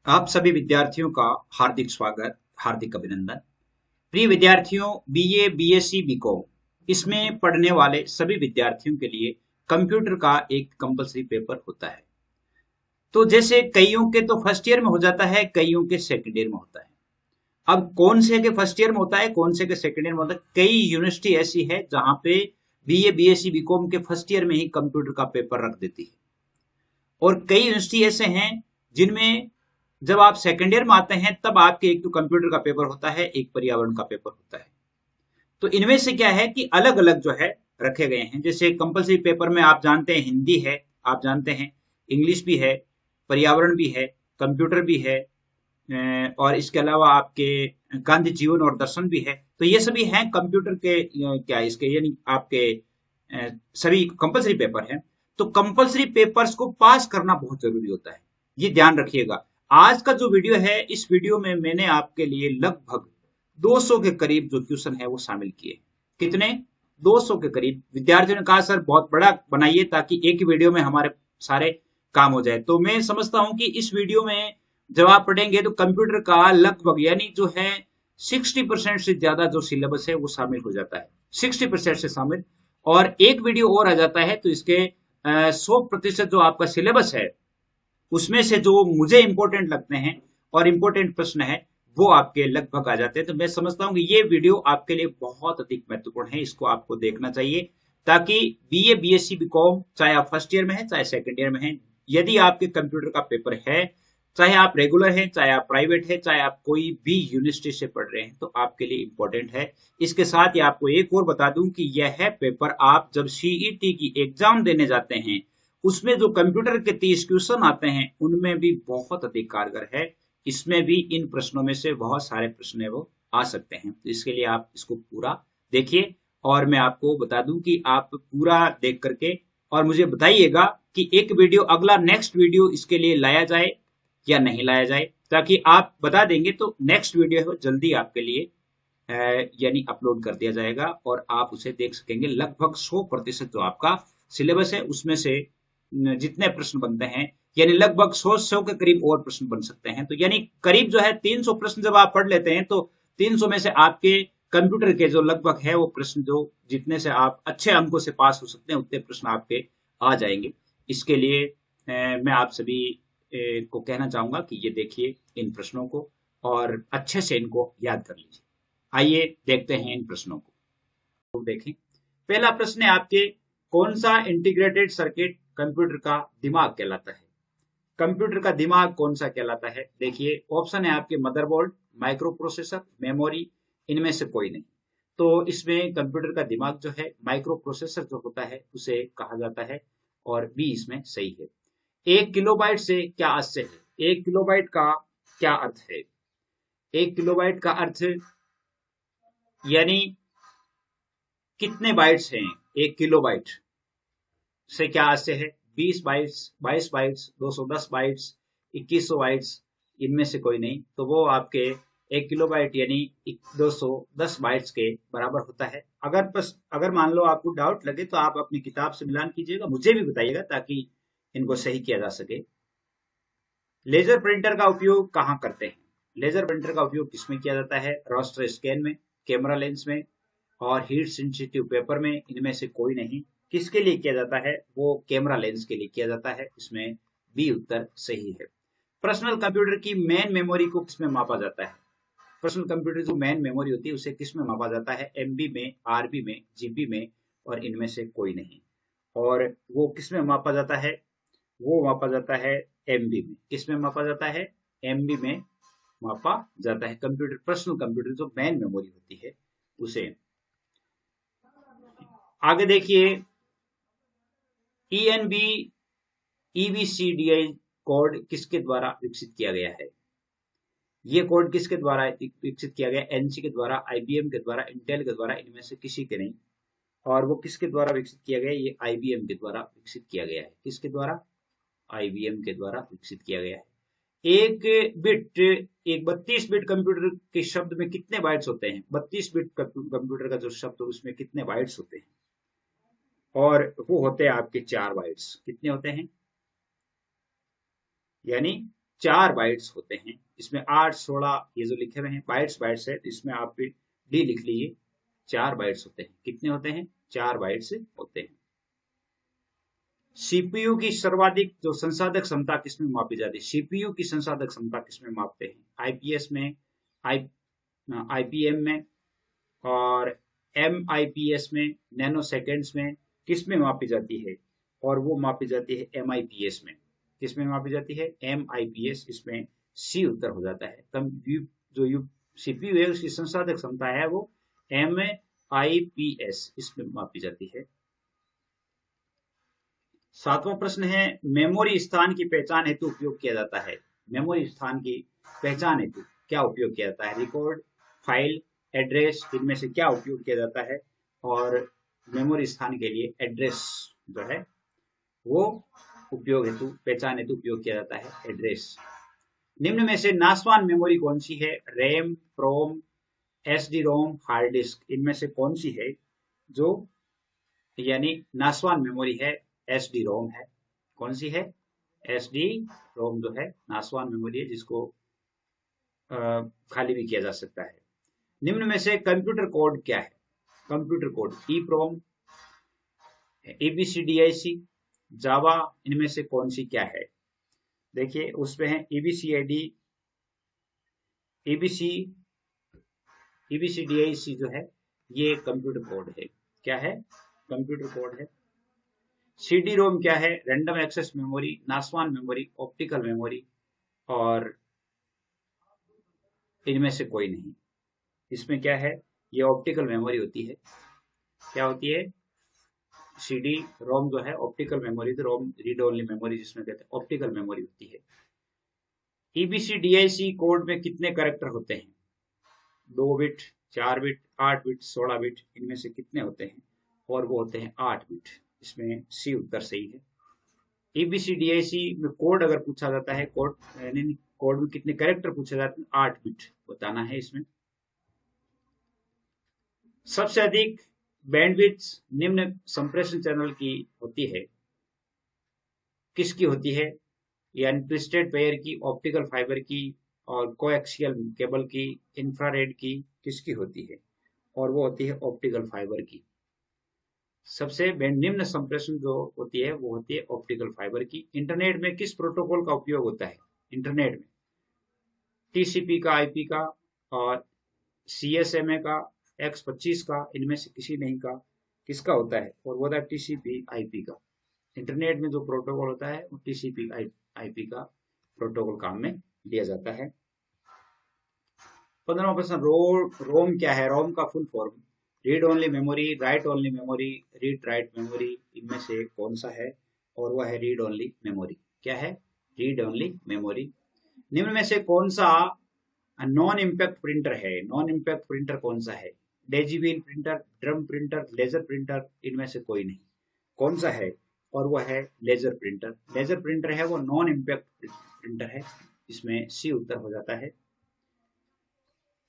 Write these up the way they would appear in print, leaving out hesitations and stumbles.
आप सभी विद्यार्थियों का हार्दिक स्वागत, हार्दिक अभिनंदन। प्रिय विद्यार्थियों, बीए, बीएससी, बीकॉम इसमें पढ़ने वाले सभी विद्यार्थियों के लिए कंप्यूटर का एक कंपलसरी पेपर होता है। तो जैसे कईयों के तो फर्स्ट ईयर में हो जाता है, कईयों के सेकंड ईयर में होता है। अब कौन से के फर्स्ट ईयर में होता है, कौन से के सेकंड ईयर में होता है? कई यूनिवर्सिटी ऐसी है जहां पे बीए, बीएससी, बीकॉम के फर्स्ट ईयर में ही कंप्यूटर का पेपर रख देती है। और कई यूनिवर्सिटी ऐसे हैं जिनमें जब आप सेकेंड ईयर में आते हैं तब आपके एक तो कंप्यूटर का पेपर होता है, एक पर्यावरण का पेपर होता है। तो इनमें से क्या है कि अलग अलग जो है रखे गए हैं। जैसे कंपलसरी पेपर में आप जानते हैं हिंदी है, आप जानते हैं इंग्लिश भी है, पर्यावरण भी है, कंप्यूटर भी है, और इसके अलावा आपके गांधी जीवन और दर्शन भी है। तो ये सभी हैं कंप्यूटर के क्या इसके यानी आपके सभी कंपलसरी पेपर हैं। तो कंपलसरी पेपर्स को पास करना बहुत जरूरी होता है, ये ध्यान रखिएगा। आज का जो वीडियो है, इस वीडियो में मैंने आपके लिए लगभग 200 के करीब जो क्वेश्चन है वो शामिल किए। कितने? 200 के करीब। विद्यार्थियों ने कहा सर बहुत बड़ा बनाइए ताकि एक ही वीडियो में हमारे सारे काम हो जाए। तो मैं समझता हूं कि इस वीडियो में जब आप पढ़ेंगे तो कंप्यूटर का लगभग यानी जो है 60% से ज्यादा जो सिलेबस है वो शामिल हो जाता है, 60% से शामिल। और एक वीडियो और आ जाता है तो इसके 100% जो आपका सिलेबस है उसमें से जो मुझे इंपॉर्टेंट लगते हैं और इंपॉर्टेंट प्रश्न है वो आपके लगभग आ जाते हैं। तो मैं समझता हूं कि ये वीडियो आपके लिए बहुत अधिक महत्वपूर्ण है, इसको आपको देखना चाहिए ताकि बीए, बीएससी, बीकॉम चाहे आप फर्स्ट ईयर में है चाहे सेकंड ईयर में है, यदि आपके कंप्यूटर का पेपर है, चाहे आप रेगुलर हैं, चाहे आप प्राइवेट है, चाहे आप कोई भी यूनिवर्सिटी से पढ़ रहे हैं, तो आपके लिए इंपॉर्टेंट है। इसके साथ ही आपको एक और बता दूं कि यह पेपर आप जब सीईटी की एग्जाम देने जाते हैं उसमें जो कंप्यूटर के 30 क्वेश्चन आते हैं उनमें भी बहुत अधिक कारगर है। इसमें भी इन प्रश्नों में से बहुत सारे प्रश्न है वो आ सकते हैं। तो इसके लिए आप इसको पूरा देखिए। और मैं आपको बता दूं कि आप पूरा देख करके और मुझे बताइएगा कि एक वीडियो अगला नेक्स्ट वीडियो इसके लिए लाया जाए या नहीं लाया जाए। ताकि आप बता देंगे तो नेक्स्ट वीडियो है जल्दी आपके लिए यानी अपलोड कर दिया जाएगा और आप उसे देख सकेंगे। लगभग 100% जो आपका सिलेबस है उसमें से जितने प्रश्न बनते हैं यानी लगभग 100 के करीब और प्रश्न बन सकते हैं। तो यानी करीब जो है 300 प्रश्न जब आप पढ़ लेते हैं तो 300 में से आपके कंप्यूटर के जो लगभग है वो प्रश्न जो जितने से आप अच्छे अंकों से पास हो सकते हैं उतने प्रश्न आपके आ जाएंगे। इसके लिए मैं आप सभी को कहना चाहूंगा कि ये देखिए इन प्रश्नों को और अच्छे से इनको याद कर लीजिए। आइए देखते हैं इन प्रश्नों को। तो देखें, पहला प्रश्न है आपके, कौन सा इंटीग्रेटेड सर्किट कंप्यूटर का दिमाग कहलाता है? कंप्यूटर का दिमाग कौन सा कहलाता है? देखिए ऑप्शन है आपके मदरबोर्ड, माइक्रो प्रोसेसर, मेमोरी, इनमें से कोई नहीं। तो इसमें कंप्यूटर का दिमाग जो है माइक्रो प्रोसेसर जो होता है उसे कहा जाता है और बी इसमें सही है। 1 किलोबाइट से क्या आशय है? 1 किलोबाइट का क्या अर्थ है? 1 किलोबाइट का अर्थ यानी कितने बाइट्स हैं? 1 किलोबाइट से क्या आशय है? 20 बाइट्स, 22 बाइट्स, 210 बाइट्स, 2100 बाइट्स, इनमें से कोई नहीं। तो वो आपके 1 किलोबाइट यानी 210 बाइट्स के बराबर होता है। अगर मान लो आपको डाउट लगे तो आप अपनी किताब से मिलान कीजिएगा, मुझे भी बताइएगा ताकि इनको सही किया जा सके। लेजर प्रिंटर का उपयोग कहाँ करते हैं? लेजर प्रिंटर का उपयोग किसमें किया जाता है? रास्टर स्कैन में, कैमरा लेंस में और हीट सेंसिटिव पेपर में, इनमें से कोई नहीं। किसके लिए किया जाता है? वो कैमरा लेंस के लिए किया जाता है। इसमें बी उत्तर सही है। पर्सनल कंप्यूटर की मेन मेमोरी को किसमें मापा जाता है? पर्सनल कंप्यूटर जो मेन मेमोरी होती है उसे किसमें मापा जाता है? एमबी में, आरबी में, जीबी में और इनमें से कोई नहीं। और वो किसमें मापा जाता है? वो मापा जाता है एमबी में। किसमें मापा जाता है? एमबी में मापा जाता है। कंप्यूटर, पर्सनल कंप्यूटर जो मेन मेमोरी होती है उसे। आगे देखिए, ईएनबी ईबीसीडीआई कोड किसके द्वारा विकसित किया गया है? ये कोड किसके द्वारा विकसित किया गया? एनसी के द्वारा, आईबीएम के द्वारा, इंटेल के द्वारा, इनमें से किसी के नहीं। और वो किसके द्वारा विकसित किया गया? ये आईबीएम के द्वारा विकसित किया गया है। किसके द्वारा? आईबीएम के द्वारा विकसित किया गया है। एक 32 बिट कंप्यूटर के शब्द में कितने बाइट्स होते हैं? 32 बिट कंप्यूटर का जो शब्द उसमें कितने बाइट्स होते हैं? और वो होते हैं आपके 4 बाइट्स। कितने होते हैं? यानी 4 बाइट्स होते हैं। इसमें 8, 16 ये जो लिखे हुए हैं बाइट्स है, इसमें आप डी लिख लीजिए। 4 बाइट्स होते हैं। कितने होते हैं? 4 बाइट्स होते हैं। सीपीयू की सर्वाधिक जो संसाधक क्षमता किसमें मापी जाती है? सीपीयू की संसाधक क्षमता किसमें मापते हैं? आईपीएस में, आईपीएम में और एमआईपीएस में, नैनो सेकेंड्स में, किसमें मापी जाती है? और वो मापी जाती है एमआईपीएस में। किसमें मापी जाती है? एमआईपीएस। इसमें सी उत्तर हो जाता है। जो सीपीयू है उसकी संसाधक क्षमता है वो एमआईपीएस, इसमें मापी जाती है। 7वां प्रश्न है, मेमोरी स्थान की पहचान हेतु उपयोग किया जाता है। मेमोरी स्थान की पहचान हेतु क्या उपयोग किया जाता है? रिकॉर्ड, फाइल, एड्रेस, इनमें से क्या उपयोग किया जाता है? और मेमोरी स्थान के लिए एड्रेस जो है वो उपयोग हेतु, पहचान हेतु उपयोग किया जाता है, एड्रेस। निम्न में से नासवान मेमोरी कौन सी है? रैम, रोम, एसडी रोम, हार्ड डिस्क, इनमें से कौन सी है जो यानी नासवान मेमोरी है? एसडी रोम है। कौन सी है? एसडी रोम जो है नासवान मेमोरी है, जिसको खाली भी किया जा सकता है। निम्न में से कंप्यूटर कोड क्या है? कंप्यूटर कोड ईप्रोम, एबीसीडीआईसी, जावा, इनमें से कौन सी क्या है? देखिए उसमें है एबीसीआईडी, एबीसीडीआईसी जो है ये कंप्यूटर कोड है। क्या है? कंप्यूटर कोड है। सीडी रोम क्या है? रैंडम एक्सेस मेमोरी, नासवान मेमोरी, ऑप्टिकल मेमोरी, और इनमें से कोई नहीं। इसमें क्या है? ये ऑप्टिकल मेमोरी होती है। क्या होती है? सीडी रोम जो है ऑप्टिकल मेमोरी, तो रोम रीड ओनली मेमोरी जिसमें कहते हैं, ऑप्टिकल मेमोरी होती है। ईबीसीडीआईसी कोड में कितने कैरेक्टर होते हैं? 2 बिट, 4 बिट, 8 बिट, 16 बिट, इनमें से कितने होते हैं? और वो होते हैं 8 बिट। इसमें सी उत्तर सही है। एबीसीडीआईसी में कोड अगर पूछा जाता है, कोड यानी कोड में कितने कैरेक्टर पूछे जाते हैं? 8 बिट बताना है इसमें। सबसे अधिक बैंडविड्थ निम्न संप्रेषण चैनल की होती है। किसकी होती है? यानी ट्विस्टेड पेयर की, ऑप्टिकल फाइबर की, और कोएक्सियल केबल की, इंफ्रारेड की, किसकी होती है? और वो होती है ऑप्टिकल फाइबर की। सबसे निम्न संप्रेषण जो होती है वो होती है ऑप्टिकल फाइबर की। इंटरनेट में किस प्रोटोकॉल का उपयोग होता है? इंटरनेट में टीसीपी का, आईपी का, और सीएसएमए का, X25 का, इनमें से किसी नहीं का किसका होता है? और वो होता है टीसीपी आईपी का। इंटरनेट में जो प्रोटोकॉल होता है वो टीसीपी आईपी का प्रोटोकॉल काम में लिया जाता है। 15वां प्रश्न, रोम क्या है? रोम का full form read only memory, right only memory, read write memory, इनमें से कौन सा है? और वह है रीड ओनली मेमोरी। क्या है? Read only memory. निम्न में से कौन सा नॉन इम्पैक्ट प्रिंटर है? नॉन इम्पैक्ट प्रिंटर कौन सा है? Daisywheel printer, drum printer, laser printer, इनमें से कोई नहीं। कौन सा है? और वह है लेजर प्रिंटर। लेजर प्रिंटर है वो नॉन इम्पैक्ट प्रिंटर है। इसमें सी उत्तर हो जाता है।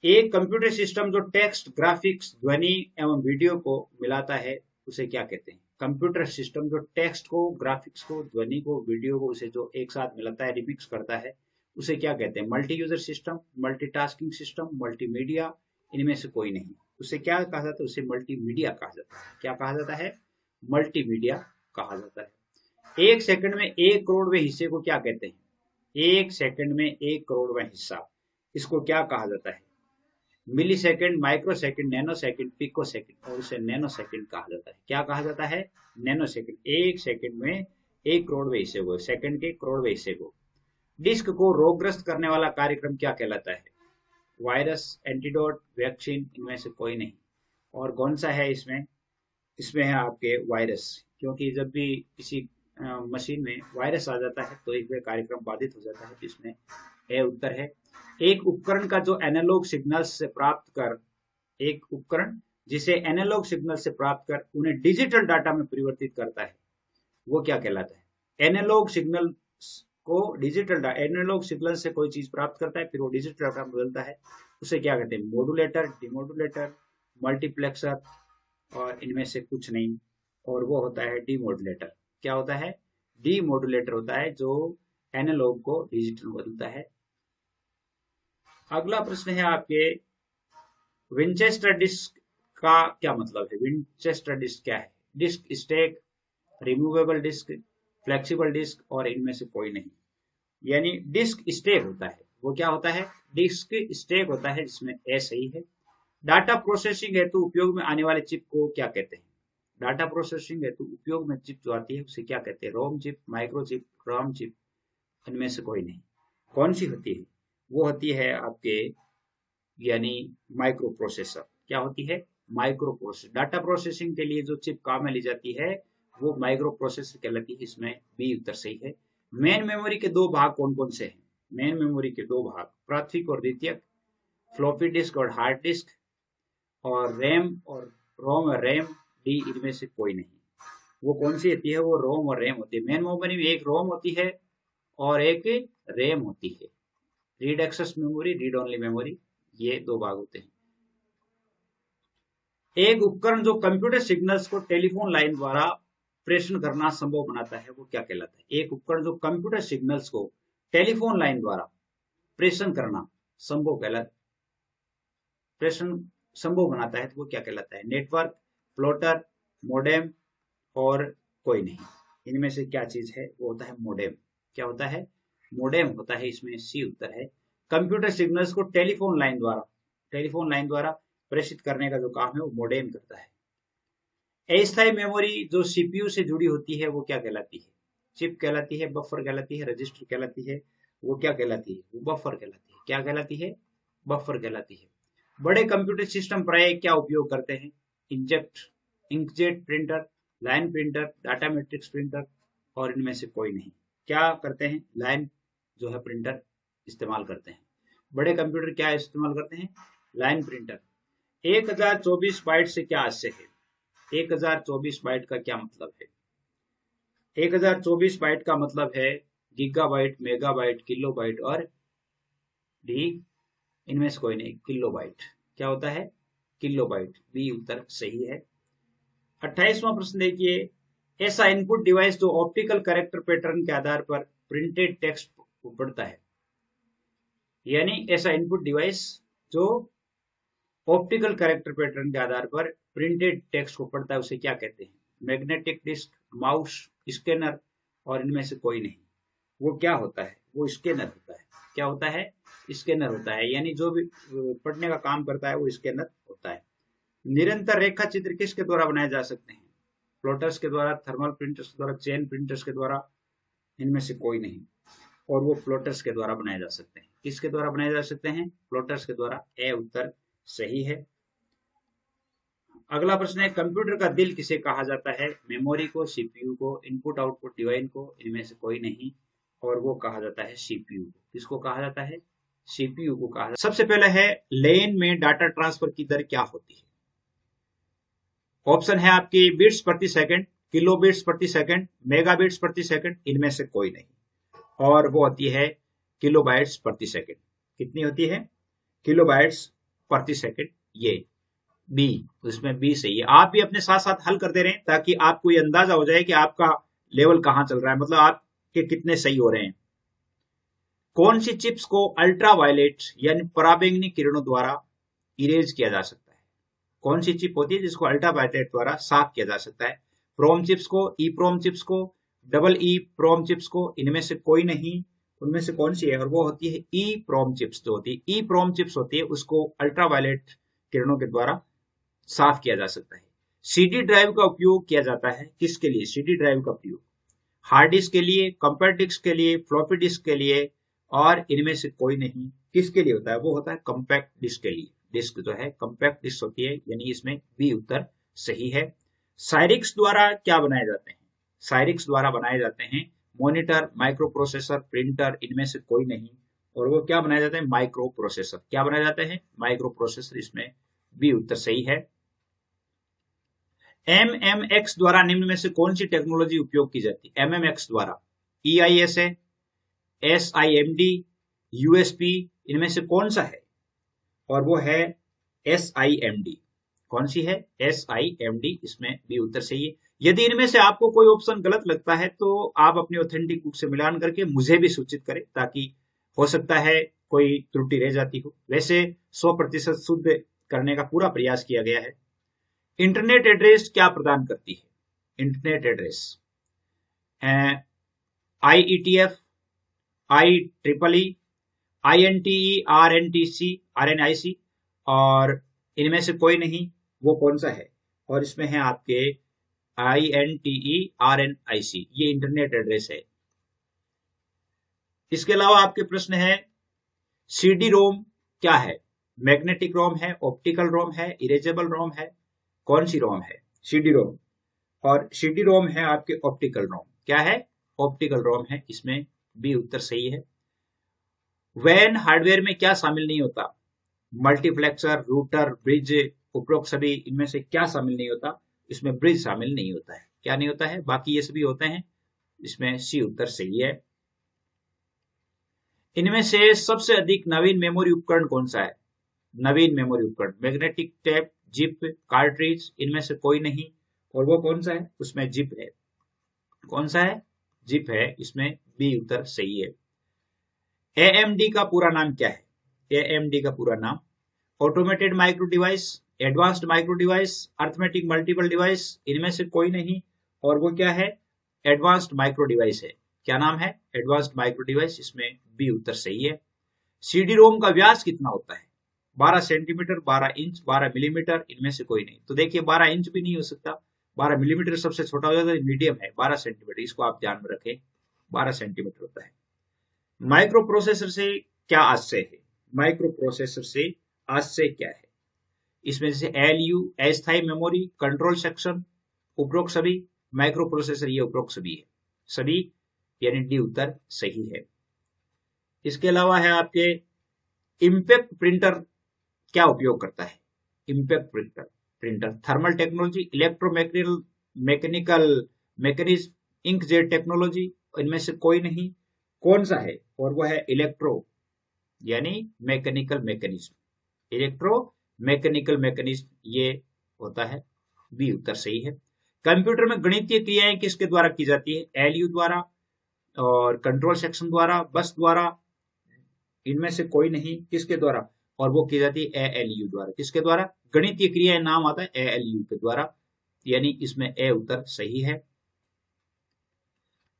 एक कंप्यूटर सिस्टम जो टेक्स्ट, ग्राफिक्स, ध्वनि एवं वीडियो को मिलाता है उसे क्या कहते हैं? कंप्यूटर सिस्टम जो टेक्स्ट को, ग्राफिक्स को, ध्वनि को, वीडियो को, उसे जो एक साथ मिलाता है, रिमिक्स करता है, उसे क्या कहते हैं? Multi user system, multitasking system, multimedia, इनमें से कोई नहीं। उसे क्या कहा जाता है? उसे मल्टीमीडिया कहा जाता है। क्या कहा जाता है? मल्टीमीडिया कहा जाता है। 1 सेकंड में 1 करोड़वें हिस्से को क्या कहते हैं? 1 सेकंड में 1 करोड़वां हिस्सा, इसको क्या कहा जाता है? Milli second, micro second, nano second, pico second, और उसे नैनो सेकेंड कहा जाता है। क्या कहा जाता है? Nano second. 1 सेकेंड में 1 करोड़वें हिस्से को, सेकेंड के करोड़वें हिस्से को। डिस्क को रोगग्रस्त करने वाला कार्यक्रम क्या कहलाता है? वायरस, एंटीडोट, वैक्सीन, इनमें से कोई नहीं। और कौन सा है इसमें? इसमें है आपके वायरस, क्योंकि जब भी किसी मशीन में वायरस आ जाता है तो एक कार्यक्रम बाधित हो जाता है। इसमें ए उत्तर है। एक उपकरण का जो एनालॉग सिग्नल से प्राप्त कर, एक उपकरण जिसे एनालॉग सिग्नल से प्राप्त कर उन्हें डिजिटल डाटा में परिवर्तित करता है, वो क्या कहलाता है? एनालॉग सिग्नल को डिजिटल, एनालॉग सिग्नल से कोई चीज प्राप्त करता है फिर वो डिजिटल डाटा में बदलता है, उसे क्या कहते हैं? मॉड्यूलेटर, डिमॉड्यूलेटर, मल्टीप्लेक्सर, और इनमें से कुछ नहीं। और वो होता है डीमॉड्यूलेटर। क्या होता है? डीमॉड्यूलेटर होता है जो एनालॉग को डिजिटल बदलता है। अगला प्रश्न है आपके, विंचेस्टर डिस्क का क्या मतलब है? विंचेस्टर डिस्क क्या है? Disk stack, removable disk, flexible disk और इनमें से कोई नहीं। यानी डिस्क स्टैक होता है, वो क्या होता है? डिस्क स्टैक होता है, जिसमें ए सही है। डाटा प्रोसेसिंग हेतु उपयोग में आने वाले चिप को क्या कहते हैं? डाटा प्रोसेसिंग हेतु उपयोग में चिप जो आती है उसे क्या कहते हैं? ROM chip, micro chip, ROM chip, इनमें से कोई नहीं। कौन सी होती है? वो होती है आपके यानी माइक्रो प्रोसेसर। क्या होती है? Micro processor. डाटा प्रोसेसिंग के लिए जो चिप काम में ली जाती है वो माइक्रो प्रोसेसर कहलाती है। इसमें बी उत्तर सही है। मेन मेमोरी के दो भाग कौन कौन से हैं? मेन मेमोरी के दो भाग, प्राथमिक और द्वितीयक, फ्लॉपी डिस्क और हार्ड डिस्क, और रैम और रोम और रैम, डी इनमें से कोई नहीं। वो कौन सी होती है? वो रोम और रैम होती है। मेन मेमोरी में एक रोम होती है और एक रैम होती है। Read access memory, read only memory, ये दो भाग होते हैं। एक उपकरण जो कंप्यूटर सिग्नल्स को टेलीफोन लाइन द्वारा प्रेषण करना संभव बनाता है वो क्या कहलाता है? एक उपकरण जो कंप्यूटर सिग्नल्स को टेलीफोन लाइन द्वारा प्रेषण करना संभव प्रेषण संभव बनाता है तो वो क्या कहलाता है? नेटवर्क, प्लॉटर, मोडेम और कोई नहीं। इनमें से क्या चीज है? वो होता है मोडेम। क्या होता है? मोडेम होता है। इसमें सी उत्तर है। कंप्यूटर सिग्नल्स को टेलीफोन लाइन द्वारा प्रेषित करने का जो काम है वो मोडेम करता है। अस्थायी मेमोरी जो सीपीयू से जुड़ी होती है वो क्या कहलाती है? चिप कहलाती है, बफर कहलाती है, रजिस्टर कहलाती है, वो क्या कहलाती है? वो बफर कहलाती है। क्या कहलाती है? बफर कहलाती है। बड़े कंप्यूटर सिस्टम प्राय क्या उपयोग करते हैं? Inkjet printer, line printer, dot matrix printer और इनमें से कोई नहीं। क्या करते हैं? लाइन जो है प्रिंटर इस्तेमाल करते हैं। बड़े कंप्यूटर क्या इस्तेमाल करते हैं? Line printer. 1024 बाइट से क्या आशय है? 1024 बाइट का क्या मतलब है? 1024 बाइट का मतलब है गीगाबाइट, मेगाबाइट, किलोबाइट और डी इनमें से कोई नहीं। किलोबाइट। क्या होता है? किलोबाइट, बी उत्तर सही है। 28वां प्रश्न देखिए, ऐसा इनपुट डिवाइस जो ऑप्टिकल कैरेक्टर पैटर्न के आधार पर प्रिंटेड टेक्स्ट को पढ़ता है। यानी ऐसा इनपुट डिवाइस जो ऑप्टिकल कैरेक्टर पैटर्न के आधार पर प्रिंटेड टेक्स्ट को पढ़ता है उसे क्या कहते हैं? मैग्नेटिक डिस्क, माउस, स्कैनर और इनमें से कोई नहीं। वो क्या होता है? वो स्कैनर होता है। क्या होता है? स्कैनर होता है। यानी जो भी पढ़ने का काम करता है वो स्कैनर होता है। निरंतर रेखा चित्र किसके द्वारा बनाए जा सकते हैं? प्लॉटर्स के द्वारा, थर्मल प्रिंटर्स के द्वारा, चेन प्रिंटर्स के द्वारा, इनमें से कोई नहीं। और वो प्लॉटर्स के द्वारा बनाए जा सकते हैं। किसके द्वारा बनाए जा सकते हैं? प्लॉटर्स के द्वारा। ए उत्तर सही है। अगला प्रश्न है, कंप्यूटर का दिल किसे कहा जाता है? मेमोरी को, सीपीयू को, इनपुट आउटपुट डिवाइस को, इनमें से कोई नहीं। और वो कहा जाता है सीपीयू को। किसको कहा जाता है? सीपीयू को कहा जाता है। सबसे पहला है, लेन में डाटा ट्रांसफर की दर क्या होती है? ऑप्शन है आपकी बिट्स प्रति सेकंड, किलो बिट्स प्रति सेकंड, मेगा बिट्स प्रति सेकंड, इनमें से कोई नहीं। और वो होती है किलोबाइट्स प्रति सेकंड। कितनी होती है? किलोबाइट्स प्रति सेकंड। ये बी, उसमें बी सही है। आप भी अपने साथ साथ हल करते रहें ताकि आपको ये अंदाजा हो जाए कि आपका लेवल कहां चल रहा है, मतलब आपके कितने सही हो रहे हैं। कौन सी चिप्स को अल्ट्रावायलेट यानी पराबैंगनी किरणों द्वारा इरेज किया जा सकता है? कौन सी चिप होती है जिसको अल्ट्रावायलेट द्वारा साफ किया जा सकता है? प्रोम चिप्स को, ई प्रोम चिप्स को, डबल ई प्रोम चिप्स को, इनमें से कोई नहीं। उनमें से कौन सी है? और वो होती है ई प्रोम चिप्स। जो होती है ई प्रोम चिप्स होती है उसको अल्ट्रावायलेट किरणों के द्वारा साफ किया जा सकता है। सीडी ड्राइव का उपयोग किया जाता है किसके लिए? सीडी ड्राइव का उपयोग हार्ड डिस्क के लिए, कंपैक्ट डिस्क के लिए, फ्लॉपी डिस्क के लिए और इनमें से कोई नहीं। किसके लिए होता है? वो होता है कंपैक्ट डिस्क के लिए। डिस्क जो है कंपैक्ट डिस्क होती है, यानी इसमें बी उत्तर सही है। साइरिक्स द्वारा क्या बनाए जाते हैं? साइरिक्स द्वारा बनाए जाते हैं मॉनिटर, माइक्रो प्रोसेसर, प्रिंटर, इनमें से कोई नहीं। और वो क्या बनाए जाते हैं? Micro processor. क्या बनाए जाते हैं? Micro processor. इसमें बी उत्तर सही है। एमएमएक्स द्वारा निम्न में से कौन सी टेक्नोलॉजी उपयोग की जाती है? एमएमएक्स द्वारा EISA, SIMD, USP, इनमें से कौन सा है? और वो है SIMD। कौन सी है? SIMD। इसमें भी उत्तर सही है। यदि इनमें से आपको कोई ऑप्शन गलत लगता है तो आप अपनी ऑथेंटिक बुक से मिलान करके मुझे भी सूचित करें, ताकि हो सकता है कोई त्रुटि रह जाती हो। वैसे 100% शुद्ध करने का पूरा प्रयास किया गया है। इंटरनेट एड्रेस क्या प्रदान करती है? Internet address IETF, IEEE, INTE, RNIC, और इनमें से कोई नहीं, वो कौन सा है? और इसमें है आपके INTE, RNIC, ये इंटरनेट एड्रेस है। इसके अलावा आपके प्रश्न है CD रोम क्या है? मैग्नेटिक रोम है, ऑप्टिकल रोम है, इरेजेबल रोम है, कौन सी रोम है? CD रोम। और CD रोम है आपके ऑप्टिकल रोम। क्या है? ऑप्टिकल रोम है, इसमें बी उत्तर सही है। वैन हार्डवेयर में क्या शामिल नहीं होता? मल्टीप्लेक्सर, रूटर, ब्रिज, उपरोक्त सभी इनमें से क्या शामिल नहीं होता? इसमें ब्रिज शामिल नहीं होता है। क्या नहीं होता है? बाकी ये सभी होते हैं। इसमें सी उत्तर सही है। इनमें से सबसे अधिक नवीन मेमोरी उपकरण कौन सा है? नवीन मेमोरी उपकरण मैग्नेटिक टेप, जिप, कार्ट्रिज, इनमें से कोई नहीं। और वो कौन सा है? उसमें जिप है। कौन सा है? जिप है। इसमें बी उत्तर सही है। AMD का पूरा नाम क्या है? AMD का पूरा नाम automated micro device, advanced micro device, arithmetic multiple device, इनमें से कोई नहीं। और वो क्या है? एडवांस्ड माइक्रो डिवाइस है। क्या नाम है? Advanced micro device. इसमें बी उत्तर सही है। CD रोम का व्यास कितना होता है? 12 सेंटीमीटर, 12 इंच, 12 मिलीमीटर, इनमें से कोई नहीं। तो देखिए 12 इंच भी नहीं हो सकता, 12 मिलीमीटर सबसे छोटा हो जाता है, मीडियम है 12 सेंटीमीटर, इसको आप ध्यान में रखें, 12 सेंटीमीटर होता है। माइक्रो प्रोसेसर से क्या आशय है? माइक्रो प्रोसेसर से आशय क्या है? इसमें से LU, अस्थायी मेमोरी, कंट्रोल सेक्शन, उपरोक्त सभी, माइक्रो प्रोसेसर, ये उपरोक्त सभी है। सभी यानी डी उत्तर सही है। इसके अलावा है आपके इम्पैक्ट प्रिंटर क्या उपयोग करता है? Impact printer thermal technology, electromechanical mechanical mechanism, inkjet technology, इनमें से कोई नहीं। कौन सा है? और वो है इलेक्ट्रो यानी mechanical mechanism, electro mechanical mechanism, ये होता है। बी उत्तर सही है। कंप्यूटर में गणितीय क्रियाएं किसके द्वारा की जाती है? LU द्वारा, और कंट्रोल सेक्शन द्वारा, बस द्वारा, इनमें से कोई नहीं। किसके द्वारा? और वो की जाती है ALU द्वारा। किसके द्वारा? गणितीय क्रिया नाम आता है ALU के द्वारा, यानी इसमें ए उत्तर सही है।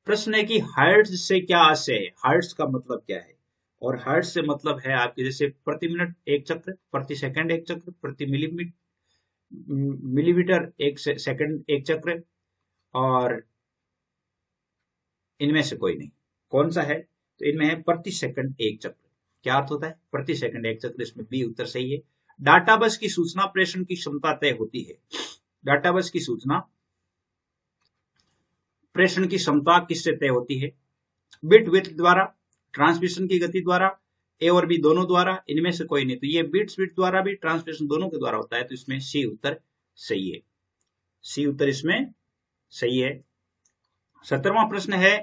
प्रश्न है कि हर्ट्ज से क्या आशय है? हर्ट्ज का मतलब क्या है? और हर्ट्ज से मतलब है आपके जैसे प्रति मिनट एक चक्र, प्रति सेकंड एक चक्र, प्रति मिलीमीटर एक सेकंड एक चक्र, और इनमें से कोई नहीं। कौन सा है? तो इनमें है प्रति सेकंड एक चक्र। क्या अर्थ होता है? प्रति सेकंड एक चक्र। इसमें बी उत्तर सही है। डाटा बस की सूचना प्रेषण की क्षमता तय होती है। डाटा बस की सूचना प्रेषण की क्षमता किससे तय होती है? बिट विड्थ द्वारा, ट्रांसमिशन की गति द्वारा, ए और बी दोनों द्वारा, इनमें से कोई नहीं। तो ये बिट्स विड्थ द्वारा भी, ट्रांसमिशन दोनों के द्वारा होता है। तो इसमें सी उत्तर सही है। सी उत्तर इसमें सही है। 17वां प्रश्न है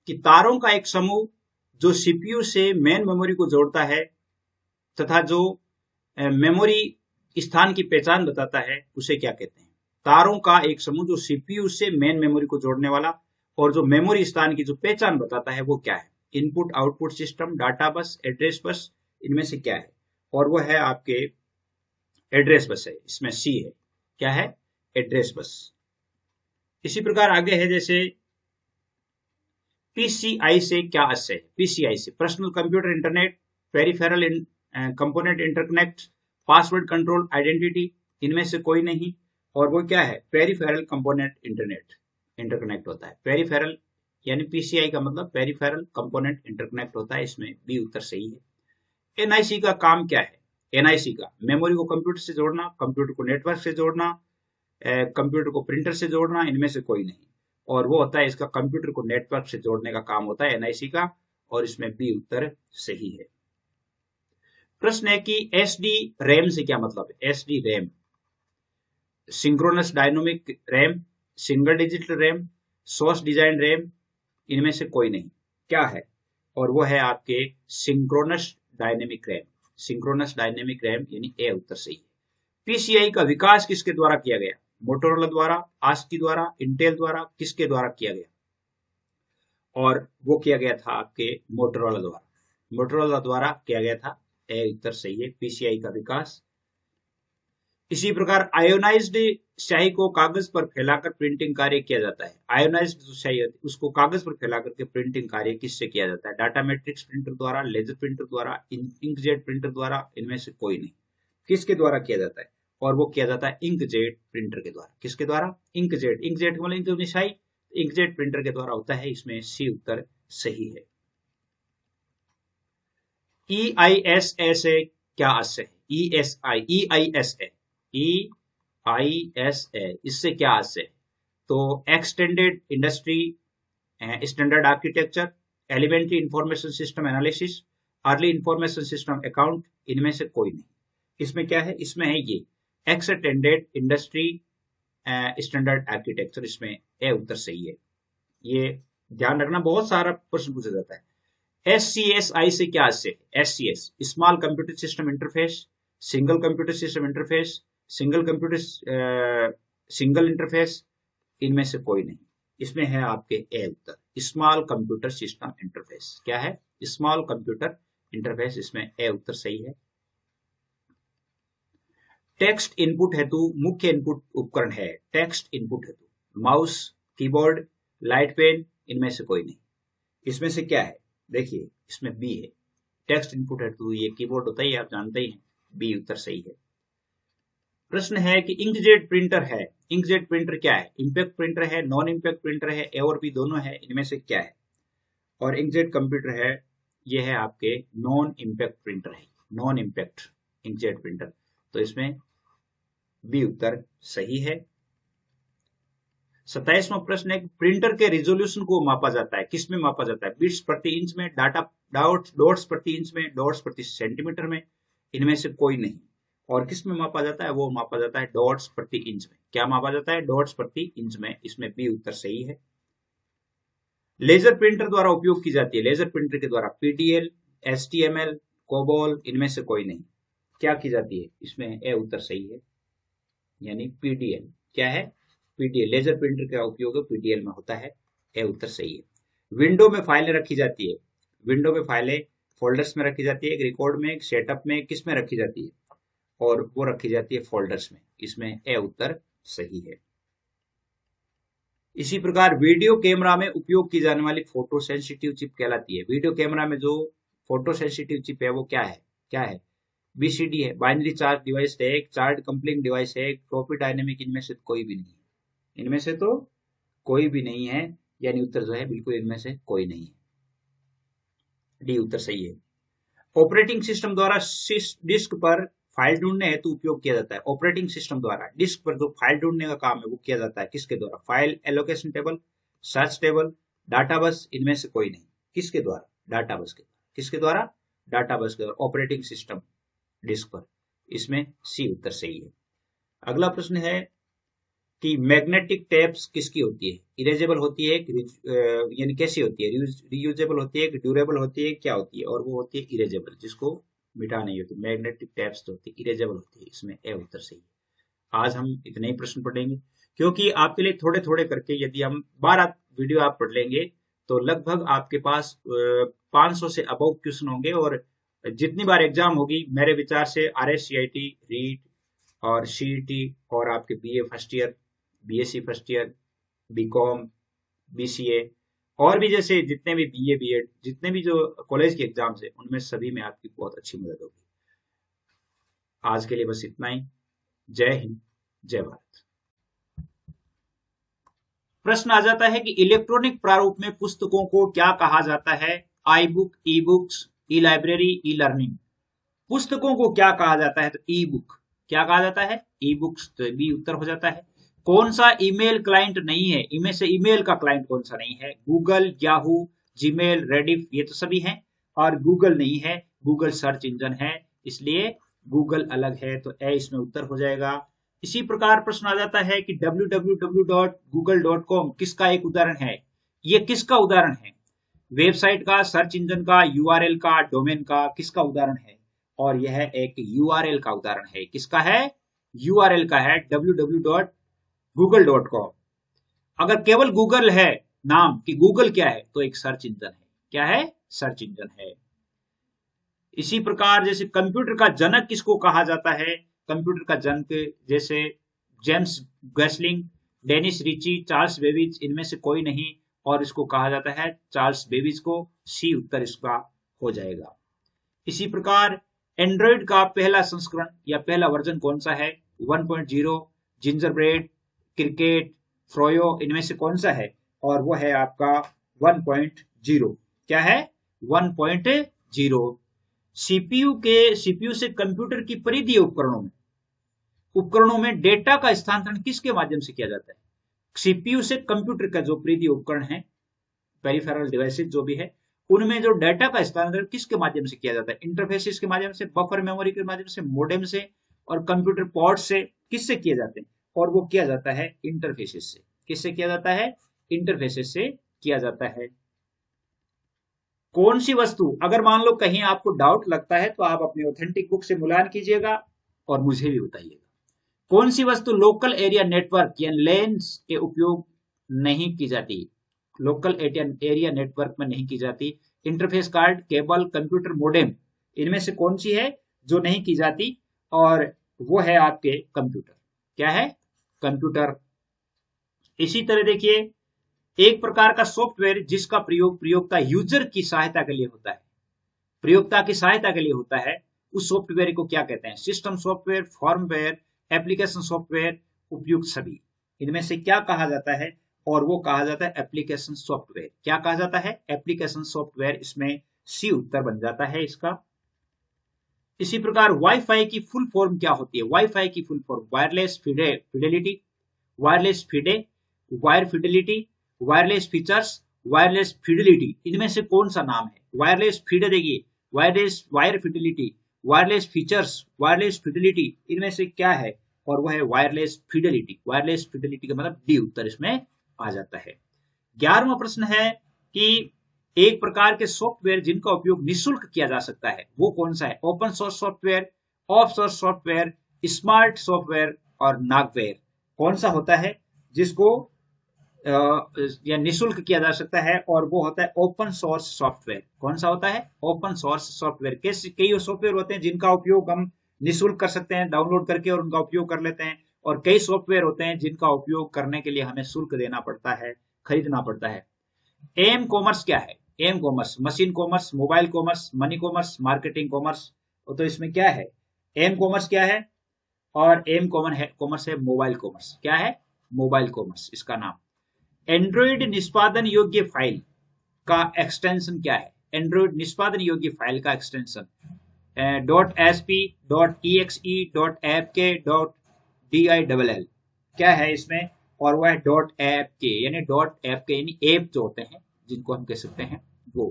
कि तारों का एक समूह जो CPU से मेन मेमोरी को जोड़ता है तथा जो मेमोरी स्थान की पहचान बताता है, उसे क्या कहते हैं? तारों का एक समूह जो CPU से मेन मेमोरी को जोड़ने वाला और जो मेमोरी स्थान की जो पहचान बताता है, वो क्या है? इनपुट आउटपुट सिस्टम, डाटा बस, एड्रेस बस, इनमें से क्या है? और वो है आपके एड्रेस बस है। इसमें सी है। क्या है? Address bus. इसी प्रकार आगे है जैसे PCI से क्या आशय है? PCI से personal computer internet, peripheral component interconnect, password control identity, इनमें से कोई नहीं। और वो क्या है? पेरिफेरल कंपोनेंट इंटरनेट इंटरकनेक्ट होता है। पेरिफेरल यानी PCI का मतलब पेरिफेरल कंपोनेंट इंटरकनेक्ट होता है। इसमें बी उत्तर सही है। NIC का काम क्या है? NIC का मेमोरी को कंप्यूटर से जोड़ना, कंप्यूटर को नेटवर्क से जोड़ना, कंप्यूटर को प्रिंटर से जोड़ना, इनमें से कोई नहीं। और वो होता है इसका कंप्यूटर को नेटवर्क से जोड़ने का काम होता है NIC का, और इसमें बी उत्तर सही है। प्रश्न है कि SD रैम से क्या मतलब है? SD RAM synchronous dynamic RAM, single digital RAM, source design RAM, इनमें से कोई नहीं। क्या है? और वो है आपके synchronous dynamic RAM. Synchronous dynamic RAM यानी ए उत्तर सही है। PCI का विकास किसके द्वारा किया गया? मोटोरोला द्वारा, आस्की द्वारा, इंटेल द्वारा, किसके द्वारा किया गया? और वो किया गया था आपके मोटोरोला द्वारा। मोटोरोला द्वारा किया गया था। ए उत्तर सही है, पीसीआई का विकास। इसी प्रकार आयोनाइज्ड स्याही को कागज पर फैलाकर प्रिंटिंग कार्य किया जाता है। आयोनाइज्ड जो स्याही होती है उसको कागज पर फैलाकर के प्रिंटिंग कार्य किससे किया जाता है? डाटा मैट्रिक्स प्रिंटर द्वारा, लेजर प्रिंटर द्वारा, इंकजेट प्रिंटर द्वारा, इनमें से कोई नहीं। किसके द्वारा किया जाता है? और वो किया जाता है इंकजेट प्रिंटर के द्वारा। किसके द्वारा? इंकजेट। इंकजेट मतलब इंक स्याही, इंकजेट प्रिंटर के द्वारा होता है। इसमें सी उत्तर सही है। EISA क्या आशय है? EISA इससे क्या आशय है? तो extended industry standard architecture, elementary information system analysis, early information system account, इनमें से कोई नहीं। इसमें क्या है? इसमें है ये एक्सटेंडेड इंडस्ट्री स्टैंडर्ड आर्किटेक्चर। इसमें ए उत्तर सही है। ये ध्यान रखना, बहुत सारा प्रश्न पूछा जाता है। SCSI से क्या आशय है? SCS small computer system interface, single computer system interface, single interface, इनमें से कोई नहीं। इसमें है आपके ए उत्तर, स्मॉल कंप्यूटर सिस्टम इंटरफेस। क्या है? Small computer interface. इसमें ए उत्तर सही है। टेक्स्ट इनपुट हेतु मुख्य इनपुट उपकरण है। टेक्स्ट इनपुट हेतु माउस, कीबोर्ड, लाइट पेन, इनमें से कोई नहीं। इसमें से क्या है? देखिए, इसमें बी है। टेक्स्ट इनपुट हेतु ये कीबोर्ड होता है, आप जानते ही हैं। बी उत्तर सही है। प्रश्न है कि इंकजेट प्रिंटर है। इंकजेट प्रिंटर क्या है? इंपैक्ट प्रिंटर है, नॉन इंपैक्ट प्रिंटर है, ए और बी दोनों है, इनमें से क्या है? और इंकजेट कंप्यूटर है, ये है आपके नॉन इंपैक्ट प्रिंटर है। Non impact inkjet printer. तो इसमें बी उत्तर सही है। 27वां प्रश्न है, प्रिंटर के रिजोल्यूशन को मापा जाता है। किस में मापा जाता है? बिट्स प्रति इंच में, डाटा डॉट्स प्रति इंच में, डॉट्स प्रति सेंटीमीटर में, इनमें से कोई नहीं। और किस में मापा जाता है? वो मापा जाता है डॉट्स प्रति इंच में। क्या मापा जाता है? डॉट्स प्रति इंच में। इसमें बी उत्तर सही है। लेजर प्रिंटर द्वारा उपयोग की जाती है। लेजर प्रिंटर के द्वारा PTL, HTML, कोबोल, इनमें से कोई नहीं। क्या की जाती है? इसमें ए उत्तर सही है, यानी PTL। क्या है? PTL। लेजर प्रिंटर का उपयोग PTL में होता है। ए उत्तर सही है। विंडो में फाइलें रखी जाती है। विंडो में फाइलें फोल्डर्स में रखी जाती है, एक रिकॉर्ड में, एक सेटअप में, किस में रखी जाती है? और वो रखी जाती है फोल्डर्स में। इसमें ए उत्तर सही है। इसी प्रकार वीडियो कैमरा में उपयोग की जाने वाली फोटो सेंसिटिव चिप कहलाती है। वीडियो कैमरा में जो फोटो सेंसिटिव चिप है वो क्या है? क्या है? BCD है, बाइनरी चार्ज डिवाइस है, एक चार्ज कंप्लिंग डिवाइस है, एक फ्लॉपी डायनेमिक, इनमें से कोई भी नहीं है। इनमें से तो कोई भी नहीं है, यानी उत्तर जो है बिल्कुल इनमें से कोई नहीं है। डी उत्तर सही है। ऑपरेटिंग सिस्टम द्वारा डिस्क पर फाइल ढूंढने हेतु उपयोग किया जाता है। ऑपरेटिंग सिस्टम द्वारा डिस्क पर जो फाइल ढूंढने का काम है वो किया जाता है किसके द्वारा? File allocation table, search table, data बस, इनमें से कोई नहीं। किसके द्वारा? डाटा बस के द्वारा। किसके द्वारा? डाटा बस के द्वारा। ऑपरेटिंग सिस्टम डिस्क पर। इसमें सी उत्तर सही है। अगला प्रश्न है कि मैग्नेटिक टेप्स किसकी होती है? इरेजेबल होती है, यानी कैसी होती है? रियूजेबल होती है, ड्यूरेबल होती है, क्या होती है? और वो होती है इरेजेबल, जिसको मिटा नहीं होती। मैग्नेटिक टेप्स जो होती है इरेजेबल होती है। इसमें ए उत्तर सही है। आज हम इतने ही प्रश्न पढ़ेंगे, क्योंकि आपके लिए थोड़े थोड़े करके यदि हम 12 वीडियो आप पढ़ लेंगे तो लगभग आपके पास 500 से अबव क्वेश्चन होंगे। और जितनी बार एग्जाम होगी मेरे विचार से RSCIT, रीट और CET और आपके BA first year, BSc first year, BCom, BCA और भी जैसे जितने भी BA BEd जितने भी जो कॉलेज के एग्जाम्स है उनमें सभी में आपकी बहुत अच्छी मदद होगी। आज के लिए बस इतना ही। जय हिंद, जय भारत। प्रश्न आ जाता है कि इलेक्ट्रॉनिक प्रारूप में पुस्तकों को क्या कहा जाता है? I book, e books, E library, e learning. पुस्तकों को क्या कहा जाता है? तो ई बुक। क्या कहा जाता है? E books. तो बी उत्तर हो जाता है। कौन सा ईमेल क्लाइंट नहीं है? इनमें से ईमेल का क्लाइंट कौन सा नहीं है? गूगल, याहू, जीमेल, रेडिफ, ये तो सभी हैं। और गूगल नहीं है, गूगल सर्च इंजन है, इसलिए गूगल अलग है। तो ए इसमें उत्तर हो जाएगा। इसी प्रकार प्रश्न आ जाता है कि www.google.com किसका एक उदाहरण है? ये किसका उदाहरण है? वेबसाइट का, सर्च इंजन का, URL का, डोमेन का, किसका उदाहरण है? और यह एक URL का उदाहरण है। किसका है? URL का है। www. google.com। अगर केवल गूगल है नाम कि गूगल क्या है, तो एक सर्च इंजन है। क्या है? सर्च इंजन है। इसी प्रकार जैसे कंप्यूटर का जनक किसको कहा जाता है? कंप्यूटर का जनक जैसे James Gosling, Dennis Ritchie, Charles Babbage, इनमें से कोई नहीं, और इसको कहा जाता है चार्ल्स बेबेज को। सी उत्तर इसका हो जाएगा। इसी प्रकार एंड्रॉइड का पहला संस्करण या पहला वर्जन कौन सा है? 1.0, जिंजरब्रेड, क्रिकेट, फ्रोयो, इनमें से कौन सा है? और वो है आपका 1.0। क्या है? 1.0। सीपीयू से कंप्यूटर की परिधीय उपकरणों में डेटा का स्थानांतरण किसके माध्यम से किया जाता है? सीपीयू से कंप्यूटर का जो परिधीय उपकरण है, पेरिफेरल डिवाइसेस जो भी है, उनमें जो डेटा का स्थानांतरण किसके माध्यम से किया जाता है? इंटरफेसिस के माध्यम से, बफर मेमोरी के माध्यम से, मोडेम से, और कंप्यूटर पोर्ट से। किससे किए जाते हैं? और वो किया जाता है इंटरफेसिस से। किससे किया जाता है? इंटरफेसिस से किया जाता है। कौन सी वस्तु, अगर मान लो कहीं आपको डाउट लगता है तो आप अपनी ऑथेंटिक बुक से मुलान कीजिएगा और मुझे भी बताइएगा। कौन सी वस्तु लोकल एरिया नेटवर्क या लेंस के उपयोग नहीं की जाती? लोकल एरिया नेटवर्क में नहीं की जाती। Interface card, cable, computer modem, इनमें से कौन सी है जो नहीं की जाती? और वो है आपके कंप्यूटर। क्या है? कंप्यूटर। इसी तरह देखिए, एक प्रकार का सॉफ्टवेयर जिसका प्रयोग प्रयोक्ता यूजर की सहायता के लिए होता है, प्रयोक्ता की सहायता के लिए होता है, उस सॉफ्टवेयर को क्या कहते हैं? System software, firmware, application software, उपयुक्त सभी। इनमें से क्या कहा जाता है? और वो कहा जाता है एप्लीकेशन सॉफ्टवेयर। क्या कहा जाता है? Application software. इसमें सी उत्तर बन जाता है इसका। इसी प्रकार वाईफाई की फुल फॉर्म क्या होती है? वाईफाई की full form wireless Fidelity, wireless FIDE, wire Fidelity, wireless features, wireless Fidelity, इनमें से कौन सा नाम है? वायरलेस फीडे देखिए, wireless wire Fidelity, wireless features, wireless Fidelity, इनमें से क्या है? और वो है वायरलेस फिडेलिटी। वायरलेस फिडेलिटी का मतलब डी उत्तर इसमें आ जाता है। 11वां प्रश्न है कि एक प्रकार के सॉफ्टवेयर जिनका उपयोग निःशुल्क किया जा सकता है वो कौन सा है? Open source software, of source software, smart software और नागवेयर। कौन सा होता है जिसको या निःशुल्क किया जा सकता है? और वो होता है ओपन सोर्स सॉफ्टवेयर। कौन सा होता है? Open source software. कई सॉफ्टवेयर होते हैं जिनका उपयोग हम निःशुल्क कर सकते हैं, डाउनलोड करके और उनका उपयोग कर लेते हैं, और कई सॉफ्टवेयर होते हैं जिनका उपयोग करने के लिए हमें शुल्क देना पड़ता है, खरीदना पड़ता है। एम कॉमर्स क्या है? M commerce machine commerce, mobile commerce, money commerce, marketing commerce. तो इसमें क्या है? एम कॉमर्स क्या है? और एम कॉमर्स है मोबाइल कॉमर्स। क्या है? मोबाइल कॉमर्स इसका नाम। एंड्रॉइड निष्पादन योग्य फाइल का एक्सटेंशन क्या है? एंड्रॉइड निष्पादन योग्य फाइल का extension .sp, .exe, .apk, .dill क्या है इसमें? और वह है .apk, यानी .apk यानी ऐप जो होते हैं जिनको हम कह सकते हैं वो।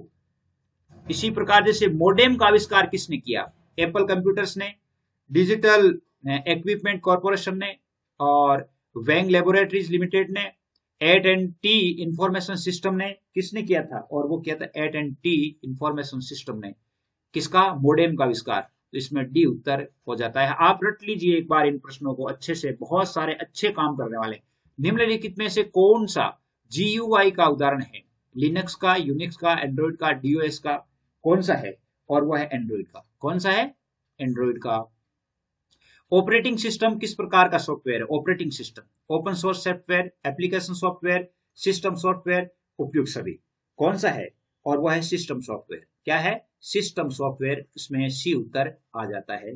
इसी प्रकार जैसे मोडेम का आविष्कार किसने किया? एप्पल कंप्यूटर्स ने, डिजिटल इक्विपमेंट कॉर्पोरेशन ने, और वेंग लेबोरेटरीज लिमिटेड ने, AT and T information system ने। किसने किया था? और वो किया था AT and T information system ने। किसका? मोडेम का आविष्कार। तो इसमें डी उत्तर हो जाता है। आप रट लीजिए एक बार इन प्रश्नों को अच्छे से, बहुत सारे अच्छे काम करने वाले। निम्नलिखित में से कौन सा जीयूआई का उदाहरण है? लिनक्स का, यूनिक्स का, एंड्रॉइड का, डीओएस का, कौन सा है? और वह है एंड्रॉइड का। कौन सा है? एंड्रॉइड का। ऑपरेटिंग सिस्टम किस प्रकार का सॉफ्टवेयर है? Operating system, open source software, application software, system software, उपयुक्त सभी। कौन सा है? और वह है सिस्टम सॉफ्टवेयर। क्या है? System software. इसमें सी उत्तर आ जाता है।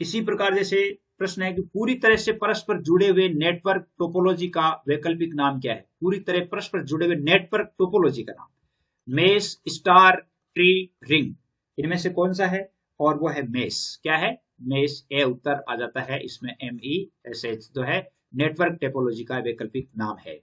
इसी प्रकार जैसे प्रश्न है कि पूरी तरह से परस्पर जुड़े हुए नेटवर्क टोपोलॉजी का वैकल्पिक नाम क्या है? पूरी तरह परस्पर जुड़े हुए नेटवर्क टोपोलॉजी का नाम मेश, स्टार, ट्री, रिंग, इनमें से कौन सा है? और वो है मेश। क्या है? मेश। ए उत्तर आ जाता है इसमें। MESH जो है नेटवर्क टोपोलॉजी का वैकल्पिक नाम है।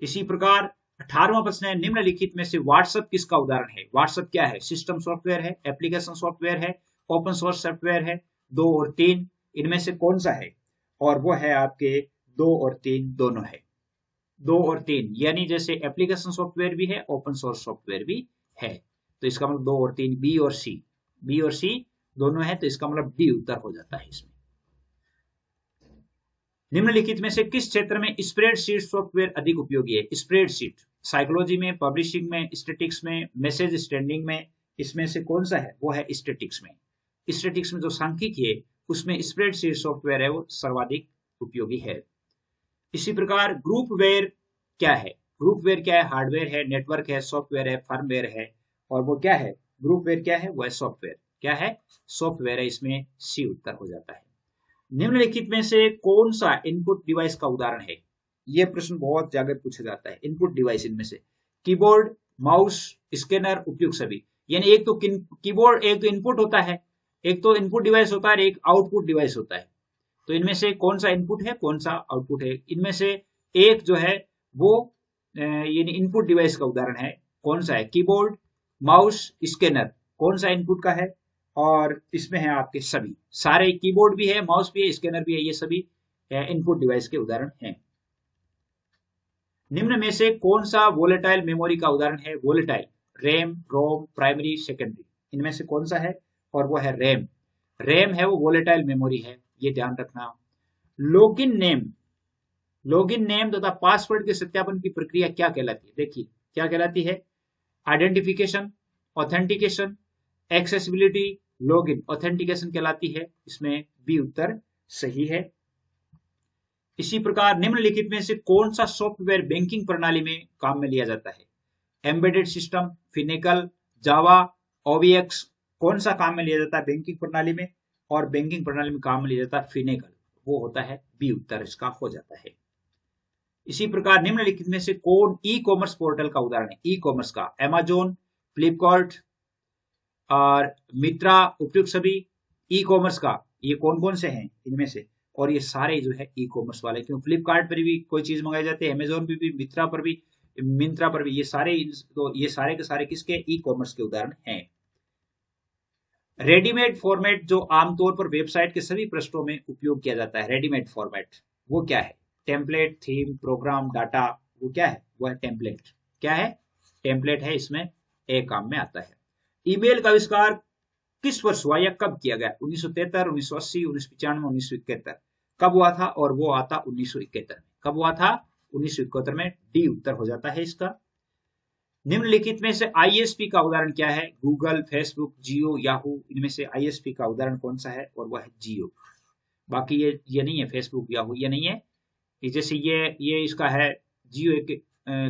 इसी प्रकार 18वां प्रश्न है, निम्नलिखित में से व्हाट्सएप किसका उदाहरण है? व्हाट्सएप क्या है? सिस्टम सॉफ्टवेयर है, एप्लीकेशन सॉफ्टवेयर है, ओपन सोर्स सॉफ्टवेयर है। 2 और 3 इनमें से कौन सा है? और वो है आपके 2 और 3 दोनों है। 2 और 3 यानी जैसे एप्लीकेशन सॉफ्टवेयर भी है, ओपन सोर्स सॉफ्टवेयर भी है। तो इसका मतलब 2 और 3, बी और सी, बी और सी दोनों है। तो इसका मतलब डी उत्तर हो जाता है इसमें। निम्नलिखित में से किस क्षेत्र में स्प्रेडशीट सॉफ्टवेयर अधिक उपयोगी है? स्प्रेडशीट साइकोलॉजी में, पब्लिशिंग में, स्टैटिस्टिक्स में, मैसेज स्टैंडिंग में, इसमें से कौन सा है? वो है स्टैटिस्टिक्स में। स्टैटिस्टिक्स में जो सांख्यिकी है उसमें स्प्रेडशीट सॉफ्टवेयर है वो सर्वाधिक उपयोगी है। इसी प्रकार ग्रुपवेयर क्या है? ग्रुपवेयर क्या है? हार्डवेयर है, नेटवर्क है, सॉफ्टवेयर है, फर्मवेयर है, और वो क्या है? ग्रुपवेयर क्या है? वो है सॉफ्टवेयर। क्या है? सॉफ्टवेयर है, इसमें सी उत्तर हो जाता है। निम्नलिखित में से कौन सा इनपुट डिवाइस का उदाहरण है? यह प्रश्न बहुत जगह पूछा जाता है। इनपुट डिवाइस इनमें से कीबोर्ड, माउस, स्कैनर, उपयुक्त सभी। यानी एक तो कीबोर्ड, एक तो इनपुट होता है, एक तो इनपुट डिवाइस होता है, एक आउटपुट डिवाइस होता है। तो इनमें से कौन सा इनपुट है, कौन सा आउटपुट है? इनमें से एक जो है वो यानी इनपुट डिवाइस का उदाहरण है। कौन सा है? कीबोर्ड, माउस, स्कैनर कौन सा इनपुट का है? और इसमें है आपके सभी, सारे कीबोर्ड भी है, माउस भी है, स्कैनर भी है, ये सभी इनपुट डिवाइस के उदाहरण हैं। निम्न में से कौन सा वोलेटाइल मेमोरी का उदाहरण है? वोलेटाइल, रैम, रोम, प्राइमरी, सेकेंडरी, इनमें से कौन सा है? और वो है रैम। रैम है वो वोलेटाइल मेमोरी है, ये ध्यान रखना। लॉगिन नेम तथा पासवर्ड के सत्यापन की प्रक्रिया क्या कहलाती है? देखिए क्या कहलाती है? Identification, authentication, accessibility, login, authentication कहलाती है। इसमें बी उत्तर सही है। इसी प्रकार निम्नलिखित में से कौन सा सॉफ्टवेयर बैंकिंग प्रणाली में काम में लिया जाता है? एम्बेडेड सिस्टम, फिनेकल, जावा, ओवीएक्स, कौन सा काम में लिया जाता है बैंकिंग प्रणाली में? और बैंकिंग प्रणाली में काम में लिया जाता है फिनेकल, वो होता है बी उत्तर इसका हो जाता है। इसी प्रकार निम्नलिखित में से कौन ई कॉमर्स पोर्टल का उदाहरण है? ई कॉमर्स का अमेजोन, फ्लिपकार्ट और मित्रा, उपयुक्त सभी। ई कॉमर्स का ये कौन कौन से हैं इनमें से? और ये सारे जो है ई कॉमर्स वाले, क्यों फ्लिपकार्ट पर भी कोई चीज मंगाई जाती है, अमेजोन पर भी, मित्रा पर भी, मिंत्रा पर भी, ये सारे तो ये सारे के सारे किसके? ई कॉमर्स के उदाहरण हैं। रेडीमेड फॉर्मेट जो आमतौर पर वेबसाइट के सभी पृष्ठों में उपयोग किया जाता है, रेडीमेड फॉर्मेट वो क्या है? टेम्पलेट, थीम, प्रोग्राम, डाटा, वो क्या है? वो है टेम्पलेट। क्या है? टेम्पलेट है, इसमें ए काम में आता है। ईमेल का आविष्कार किस वर्ष हुआ या कब किया गया? 1973, 1980, 1995, 1971। कब हुआ था? और वो आता 1971 में। कब हुआ था? 1971 में। डी उत्तर हो जाता है इसका। निम्नलिखित में से आईएसपी का उदाहरण क्या है? गूगल, फेसबुक, जियो, याहू, इनमें से आईएसपी का उदाहरण कौन सा है? और वह है जियो। बाकी ये नहीं है, फेसबुक, याहू ये नहीं है। जैसे ये इसका है, जियो एक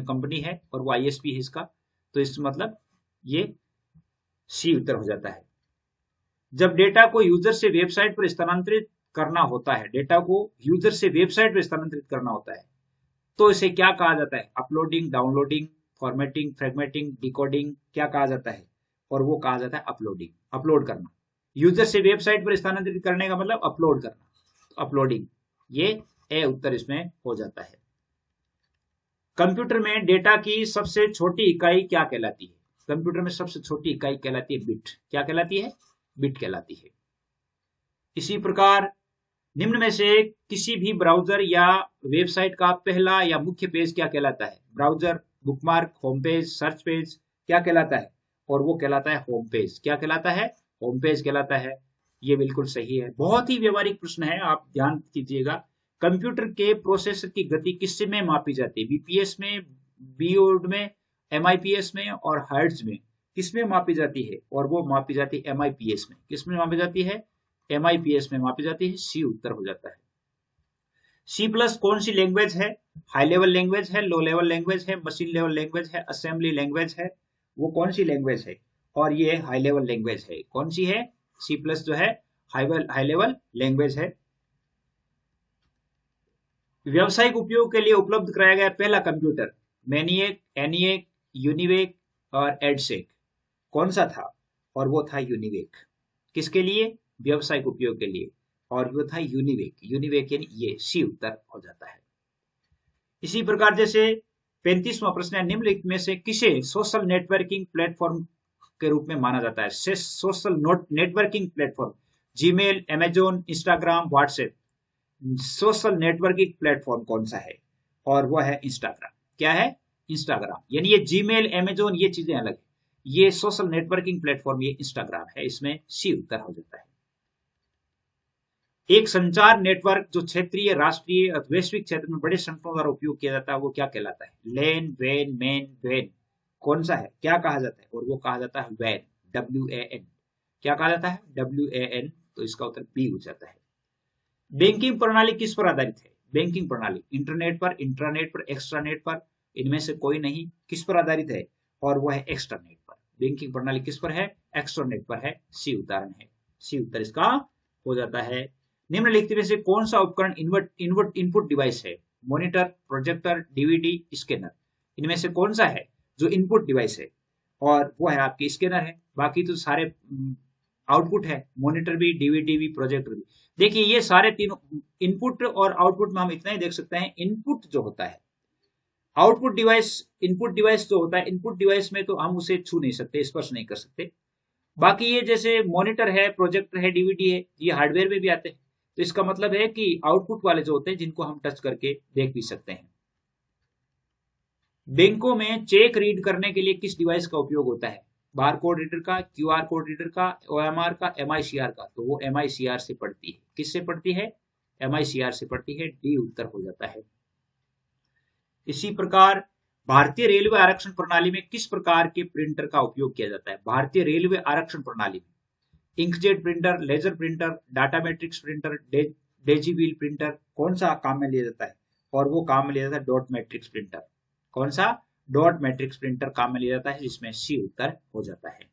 कंपनी है और वो आईएसपी है इसका, तो इस मतलब ये सी उत्तर हो जाता है। जब डेटा को यूजर से वेबसाइट पर स्थानांतरित करना होता है, डेटा को यूजर से वेबसाइट पर स्थानांतरित करना होता है, तो इसे क्या कहा जाता है? अपलोडिंग, डाउनलोडिंग, फॉर्मेटिंग, फ्रेगमेंटिंग, डिकोडिंग, क्या कहा जाता है? और वो कहा जाता है अपलोडिंग, अपलोड करना। यूजर से वेबसाइट पर स्थानांतरित करने का मतलब अपलोड करना, तो अपलोडिंग, ये ए उत्तर इसमें हो जाता है। कंप्यूटर में डेटा की सबसे छोटी इकाई क्या कहलाती है? कंप्यूटर में सबसे छोटी इकाई कहलाती है बिट। क्या कहलाती है? बिट कहलाती है। इसी प्रकार निम्न में से किसी भी ब्राउजर या वेबसाइट का पहला या मुख्य पेज क्या कहलाता है? Browser, bookmark, home page, search page, क्या कहलाता है? और वो कहलाता है होम पेज। क्या कहलाता है? होम पेज कहलाता है। ये बिल्कुल सही है। बहुत ही व्यवहारिक प्रश्न है, आप ध्यान कीजिएगा। कंप्यूटर के प्रोसेसर की गति किस में मापी जाती है? बीपीएस में, बीओड में, एमआईपीएस में और हर्ट्ज में। किसमें मापी जाती है? और वो मापी जाती है एमआईपीएस में। किसमें मापी जाती है? एमआईपीएस में मापी जाती है। सी उत्तर हो जाता है। सी प्लस कौन सी लैंग्वेज है? हाई लेवल लैंग्वेज है, लो लेवल लैंग्वेज है, मशीन लेवल लैंग्वेज है, असेंबली लैंग्वेज है, वो कौन सी लैंग्वेज है? और ये हाई लेवल लैंग्वेज है। कौन सी है? सी प्लस जो है हाई लेवल लैंग्वेज है। व्यावसायिक उपयोग के लिए उपलब्ध कराया गया पहला कंप्यूटर मैनिएक, एनिएक, यूनिवेक और एडसेक कौन सा था? और वो था यूनिवेक। किसके लिए? व्यावसायिक उपयोग के लिए। और वो था यूनिवेक। यूनिवेक यानी ये सी उत्तर हो जाता है। इसी प्रकार जैसे 35वां प्रश्न है, निम्नलिखित में से किसे सोशल नेटवर्किंग प्लेटफॉर्म के रूप में माना जाता है? Social networking platform, Gmail, Amazon, Instagram, WhatsApp. Social networking platform कौन सा है? और वो है इंस्टाग्राम। क्या है? इंस्टाग्राम। यानी ये जीमेल, अमेजोन ये चीजें अलग है, ये सोशल नेटवर्किंग प्लेटफॉर्म ये इंस्टाग्राम है। इसमें सी उत्तर हो जाता है। एक संचार नेटवर्क जो क्षेत्रीय, राष्ट्रीय और वैश्विक क्षेत्र में बड़े संगठनों द्वारा उपयोग किया जाता है वो क्या कहलाता है? लेन, वेन, मेन, वेन, कौन सा है? क्या कहा जाता है? और वो कहा जाता है वैन, WAN। क्या कहा जाता है? WAN। तो इसका उत्तर बी हो जाता है। बैंकिंग प्रणाली किस पर आधारित है? बैंकिंग प्रणाली इंटरनेट पर, इंट्रानेट पर, एक्स्ट्रानेट पर, इनमें से कोई नहीं। किस पर आधारित है? और वो है एक्स्ट्रानेट पर। बैंकिंग प्रणाली किस पर है? एक्स्ट्रानेट पर है। सी उदाहरण है, सी उत्तर इसका हो जाता है। निम्नलिखित में से कौन सा उपकरण इनपुट डिवाइस है? मॉनिटर, प्रोजेक्टर, डीवीडी, स्कैनर, इनमें से कौन सा है जो इनपुट डिवाइस है? और वो है आपकी स्कैनर है। बाकी तो सारे आउटपुट है, मॉनिटर भी, डीवीडी भी, प्रोजेक्टर भी। देखिए ये सारे तीनों इनपुट और आउटपुट में हम इतना ही देख सकते हैं, इनपुट जो होता है, आउटपुट डिवाइस, इनपुट डिवाइस जो होता है, इनपुट डिवाइस में तो हम उसे छू नहीं सकते, स्पर्श नहीं कर सकते। बाकी ये जैसे मॉनिटर है, प्रोजेक्टर है, डीवीडी है, ये हार्डवेयर में भी आते हैं। तो इसका मतलब है कि आउटपुट वाले जो होते हैं जिनको हम टच करके देख भी सकते हैं। बैंकों में चेक रीड करने के लिए किस डिवाइस का उपयोग होता है? बार कोड रीडर का, क्यूआर कोड रीडर का, ओएमआर का, एमआईसीआर का। तो वो एमआईसीआर से पढ़ती है। किससे पढ़ती है? एमआईसीआर से पढ़ती है। डी उत्तर हो जाता है। इसी प्रकार भारतीय रेलवे आरक्षण प्रणाली में किस प्रकार के प्रिंटर का उपयोग किया जाता है? भारतीय रेलवे आरक्षण प्रणाली में inkjet printer, laser printer, dot matrix printer, daisywheel printer, कौन सा काम में लिया जाता है? और वो काम में लिया जाता है डॉट मैट्रिक्स प्रिंटर। कौन सा? डॉट मैट्रिक्स प्रिंटर काम में लिया जाता है, जिसमें सी उत्तर हो जाता है।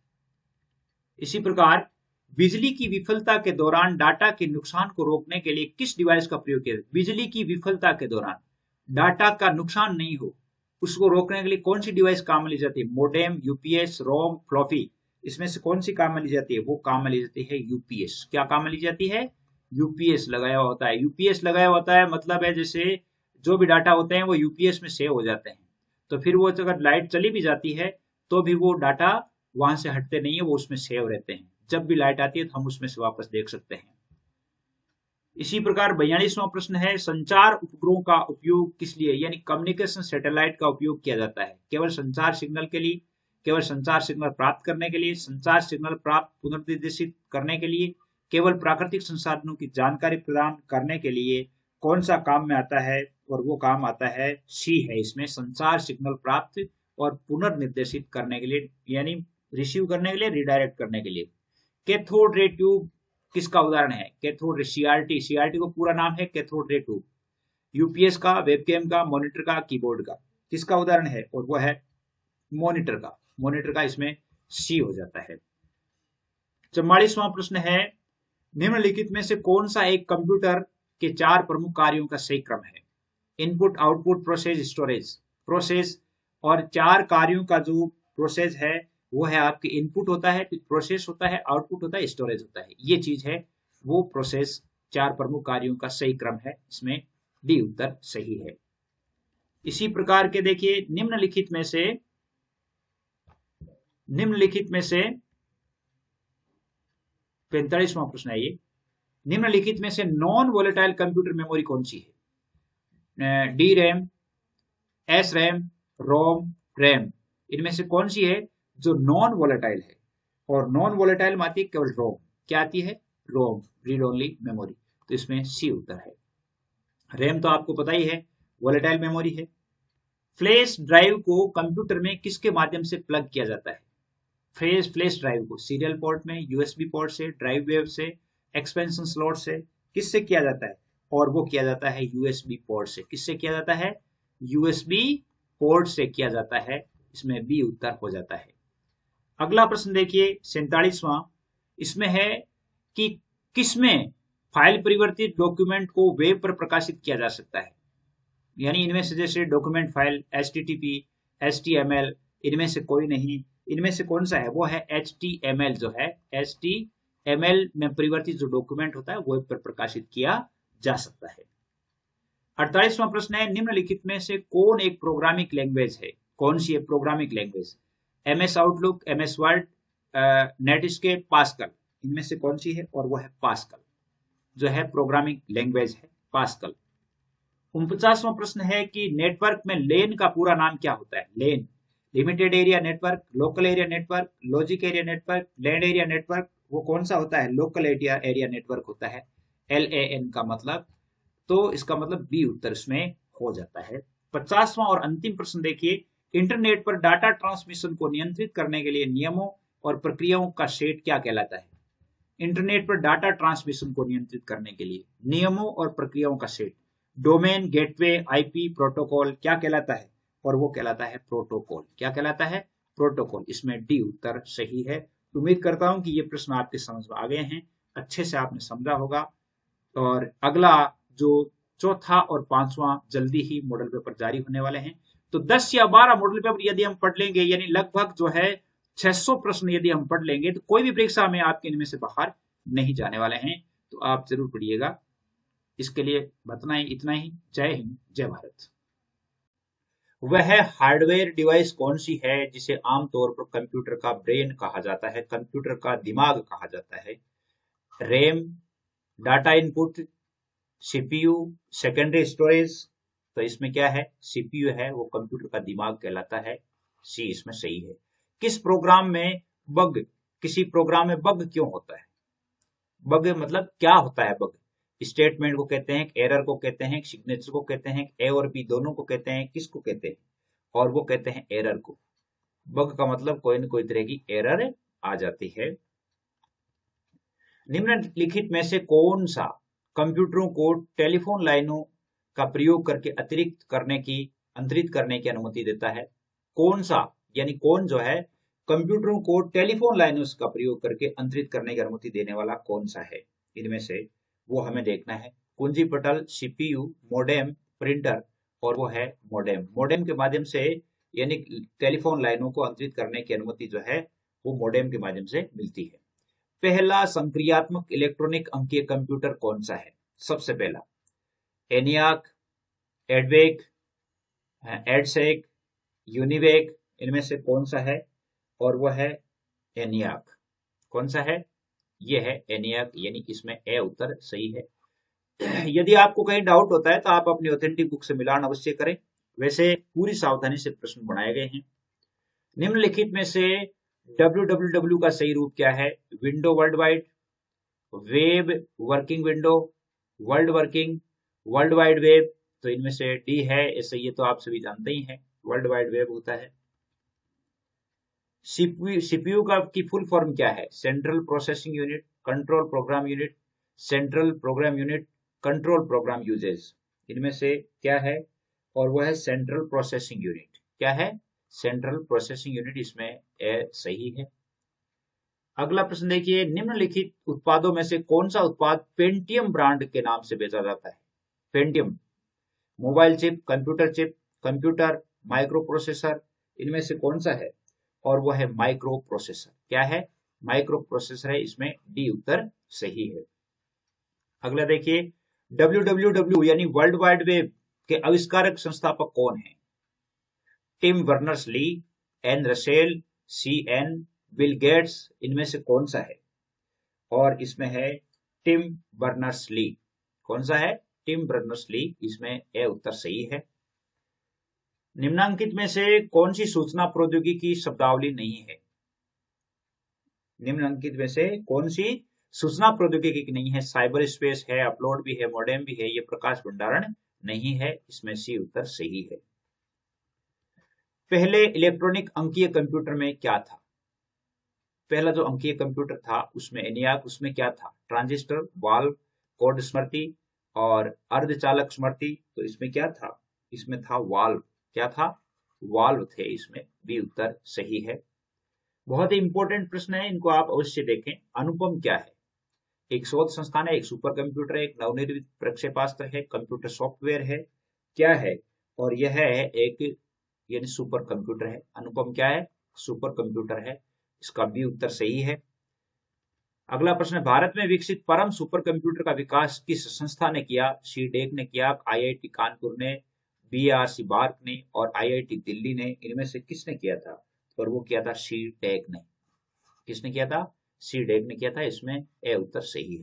इसी प्रकार बिजली की विफलता के दौरान डाटा के नुकसान को रोकने के लिए किस डिवाइस का प्रयोग किया जाता है? बिजली की विफलता के दौरान डाटा का नुकसान नहीं हो, उसको रोकने के लिए कौन सी डिवाइस काम में ली जाती है? मोडेम, यूपीएस, रोम, फ्लॉपी, इसमें से कौन सी काम में ली जाती है? वो काम में ली जाती है यूपीएस। क्या काम में ली जाती है? यूपीएस लगाया होता है। यूपीएस लगाया होता है मतलब है जैसे जो भी डाटा होते हैं वो यूपीएस में सेव हो जाते हैं। तो फिर वो अगर लाइट चली भी जाती है तो भी वो डाटा वहां से हटते नहीं है, वो उसमें सेव रहते हैं। जब भी लाइट आती है तो हम उसमें से वापस देख सकते हैं। इसी प्रकार 42वां प्रश्न है, संचार उपग्रहों का उपयोग किस लिए, यानी कम्युनिकेशन सैटेलाइट का उपयोग किया जाता है? केवल संचार सिग्नल के लिए, केवल संचार सिग्नल प्राप्त करने के लिए, संचार सिग्नल प्राप्त पुनर्निर्देशित करने के लिए, केवल प्राकृतिक संसाधनों की जानकारी प्रदान करने के लिए, कौन सा काम में आता है? और वो काम आता है सी है इसमें, संचार सिग्नल प्राप्त और पुनर्निर्देशित करने के लिए, यानी रिसीव करने के लिए, रिडायरेक्ट करने के लिए। कैथोड रे ट्यूब किसका उदाहरण है? कैथोड रे, सीआरटी, सीआरटी को पूरा नाम है कैथोड रे ट्यूब। यूपीएस का, वेबकैम का, मॉनिटर का, कीबोर्ड का, किसका उदाहरण है? और वो है मॉनिटर का। मॉनिटर का इसमें सी हो जाता है। 44वां प्रश्न है, निम्नलिखित में से कौन सा एक कंप्यूटर के 4 प्रमुख कार्यों का सही क्रम है? Input, output, process, storage. Process और 4 कार्यों का जो प्रोसेस है वो है आपके इनपुट होता है, प्रोसेस होता है, आउटपुट होता है, स्टोरेज होता है। ये चीज है वो प्रोसेस, 4 प्रमुख कार्यों का सही क्रम है। इसमें डी उत्तर सही है। इसी प्रकार के देखिए निम्नलिखित में से 45वां प्रश्न है ये, निम्नलिखित में से नॉन वोलेटाइल कंप्यूटर मेमोरी कौन सी है? डी रैम, एस रैम, रोम, रैम, इनमें से कौन सी है जो नॉन वोलेटाइल है? और नॉन वोलेटाइल में आती है केवल रोम। क्या आती है? रोम, रीड ओनली मेमोरी। तो इसमें सी उत्तर है। रैम तो आपको पता ही है, वोलेटाइल मेमोरी है। फ्लैश ड्राइव को कंप्यूटर में किसके माध्यम से प्लग किया जाता है? फ्लैश ड्राइव को सीरियल पोर्ट में, यूएसबी पोर्ट से, ड्राइव वेव से, एक्सपेंशन स्लॉट से, किससे किया जाता है? और वो किया जाता है यूएसबी पोर्ट से। किससे किया जाता है? यूएसबी पोर्ट से किया जाता है। इसमें बी उत्तर हो जाता है। अगला प्रश्न देखिए 47वां, इसमें है कि किसमें फाइल परिवर्तित डॉक्यूमेंट को वेब पर प्रकाशित किया जा सकता है? यानी इनमें से जैसे डॉक्यूमेंट फाइल, HTTP, HTML, इनमें से कोई नहीं। इनमें से कौन सा है? वो है HTML जो है, HTML में परिवर्तित जो डॉक्यूमेंट होता है वेब पर प्रकाशित किया जा सकता है। 48वां प्रश्न है, निम्नलिखित में से कौन एक प्रोग्रामिंग लैंग्वेज है? कौन सी है programming language? MS outlook, MS word, Netscape, pascal, इनमें से कौन सी है? और वो है पास्कल, जो है प्रोग्रामिंग लैंग्वेज है पास्कल। 49वां प्रश्न है कि नेटवर्क में लेन का पूरा नाम क्या होता है? LAN, limited area network, local area network, logic area network, land area network, वो कौन सा होता है? लोकल एरिया नेटवर्क होता है। LAN का मतलब, तो इसका मतलब बी उत्तर इसमें हो जाता है। 50वां और अंतिम प्रश्न देखिए, इंटरनेट पर डाटा ट्रांसमिशन को नियंत्रित करने के लिए नियमों और प्रक्रियाओं का सेट क्या कहलाता है? इंटरनेट पर डाटा ट्रांसमिशन को नियंत्रित करने के लिए नियमों और प्रक्रियाओं का set, domain gateway IP protocol क्या कहलाता है? और वो कहलाता है प्रोटोकॉल। क्या कहलाता है? प्रोटोकॉल। इसमें डी उत्तर सही है। उम्मीद करता हूं कि ये प्रश्न आपके समझ में आ गए हैं, अच्छे से आपने समझा होगा। और अगला जो चौथा और पांचवा जल्दी ही मॉडल पेपर जारी होने वाले हैं। तो 10 या 12 मॉडल पेपर यदि हम पढ़ लेंगे, यानी लगभग जो है 600 प्रश्न यदि हम पढ़ लेंगे, तो कोई भी परीक्षा में आपके इनमें से बाहर नहीं जाने वाले हैं। तो आप जरूर पढ़िएगा। इसके लिए इतना ही। जय हिंद, जय भारत। वह हार्डवेयर डिवाइस कौन सी है जिसे आमतौर पर कंप्यूटर का ब्रेन कहा जाता है, कंप्यूटर का दिमाग कहा जाता है? RAM, data input, CPU, secondary storage. तो इसमें क्या है? सीपीयू है, वो कंप्यूटर का दिमाग कहलाता है। सी इसमें सही है। किस प्रोग्राम में बग किसी प्रोग्राम में बग क्यों होता है? बग मतलब क्या होता है बग? स्टेटमेंट को कहते हैं, एरर को कहते हैं, सिग्नेचर को कहते हैं, ए और बी दोनों को कहते हैं, किसको कहते हैं? और वो कहते हैं एरर को। बग का मतलब कोई न कोई तरह की एरर आ जाती है। निम्नलिखित में से कौन सा कंप्यूटरों को टेलीफोन लाइनों का प्रयोग करके अंतरित करने की अनुमति देता है? कौन सा, यानी कौन जो है कंप्यूटरों को टेलीफोन लाइनों का प्रयोग करके अंतरित करने की अनुमति देने वाला कौन सा है? इनमें से वो हमें देखना है। कुंजी पटल, सीपीयू, मोडेम, प्रिंटर, और वो है मोडेम। मोडेम के माध्यम से, यानी टेलीफोन लाइनों को अंतरित करने की अनुमति जो है वो मोडेम के माध्यम से मिलती है। पहला संक्रियात्मक इलेक्ट्रॉनिक अंकीय कंप्यूटर कौन सा है? सबसे पहला एनियाक, एडवेक, एडसेक, यूनिवेक, इनमें से कौन सा है? और वह है एनियाक। कौन सा है? यह है एनियाक, यानी इसमें ए उत्तर सही है। यदि आपको कहीं डाउट होता है तो आप अपनी ऑथेंटिक बुक से मिलान अवश्य करें। वैसे पूरी सावधानी से प्रश्न बनाए गए हैं। निम्नलिखित में से www का सही रूप क्या है? Window world wide, web working window, world working, world wide web. तो इनमें से डी है, ऐसे ये तो आप सभी जानते ही हैं, वर्ल्ड वाइड वेब होता है। सीपीयू का की फुल फॉर्म क्या है? Central processing unit, control program unit, central program unit, control program uses. इनमें से क्या है? और वह है सेंट्रल प्रोसेसिंग यूनिट। क्या है? सेंट्रल प्रोसेसिंग यूनिट, इसमें ए सही है। अगला प्रश्न देखिए, निम्नलिखित उत्पादों में से कौन सा उत्पाद पेंटियम ब्रांड के नाम से बेचा जाता है? Pentium, mobile chip, computer, micro processor, इनमें से कौन सा है? और वह है माइक्रो प्रोसेसर। क्या है? माइक्रो प्रोसेसर है, इसमें डी उत्तर सही है। अगला देखिए, www यानी वर्ल्ड वाइड वेब के आविष्कारक संस्थापक कौन है? Tim Berners Lee, N Russell, C N, Bill Gates, इनमें से कौन सा है? और इसमें है टिम बर्नर्स ली। कौन सा है? टिम बर्नर्स ली, इसमें ए उत्तर सही है। निम्नांकित में से कौन सी सूचना प्रौद्योगिकी शब्दावली नहीं है? निम्नलिखित में से कौन सी सूचना प्रौद्योगिकी नहीं है? साइबर स्पेस है, अपलोड भी है, मॉडेम भी है, ये प्रकाश भंडारण नहीं है, इसमें सी उत्तर सही है। पहले इलेक्ट्रॉनिक अंकीय कंप्यूटर में क्या था? पहला जो अंकीय कंप्यूटर था उसमें एनियाक, उसमें क्या था? ट्रांजिस्टर, वाल्व, कोड स्मृति और अर्धचालक स्मृति। तो इसमें क्या था? इसमें था वाल्व। क्या था? वाल्व थे इसमें, बी उत्तर सही है। बहुत ही इंपॉर्टेंट प्रश्न है, इनको आप अवश्य देखें। अनुपम क्या है? एक शोध संस्थान है, एक सुपर कंप्यूटर है, एक नवनिर्मित प्रक्षेपास्त्र है, कंप्यूटर सॉफ्टवेयर है, क्या है? और यह है एक, यानी सुपर कंप्यूटर है। अनुपम क्या है? सुपर कंप्यूटर है, इसका बी उत्तर सही है। अगला प्रश्न है, भारत में विकसित परम सुपर कंप्यूटर का विकास किस संस्था ने किया? सीडेक ने किया, आईआईटी कानपुर ने, बीआरसी बार्क ने और आईआईटी दिल्ली ने, इनमें से किसने किया था? और वो किया था सीडेक ने। किसने किया था? सीडेक ने किया था, इसमें ए उत्तर सही है।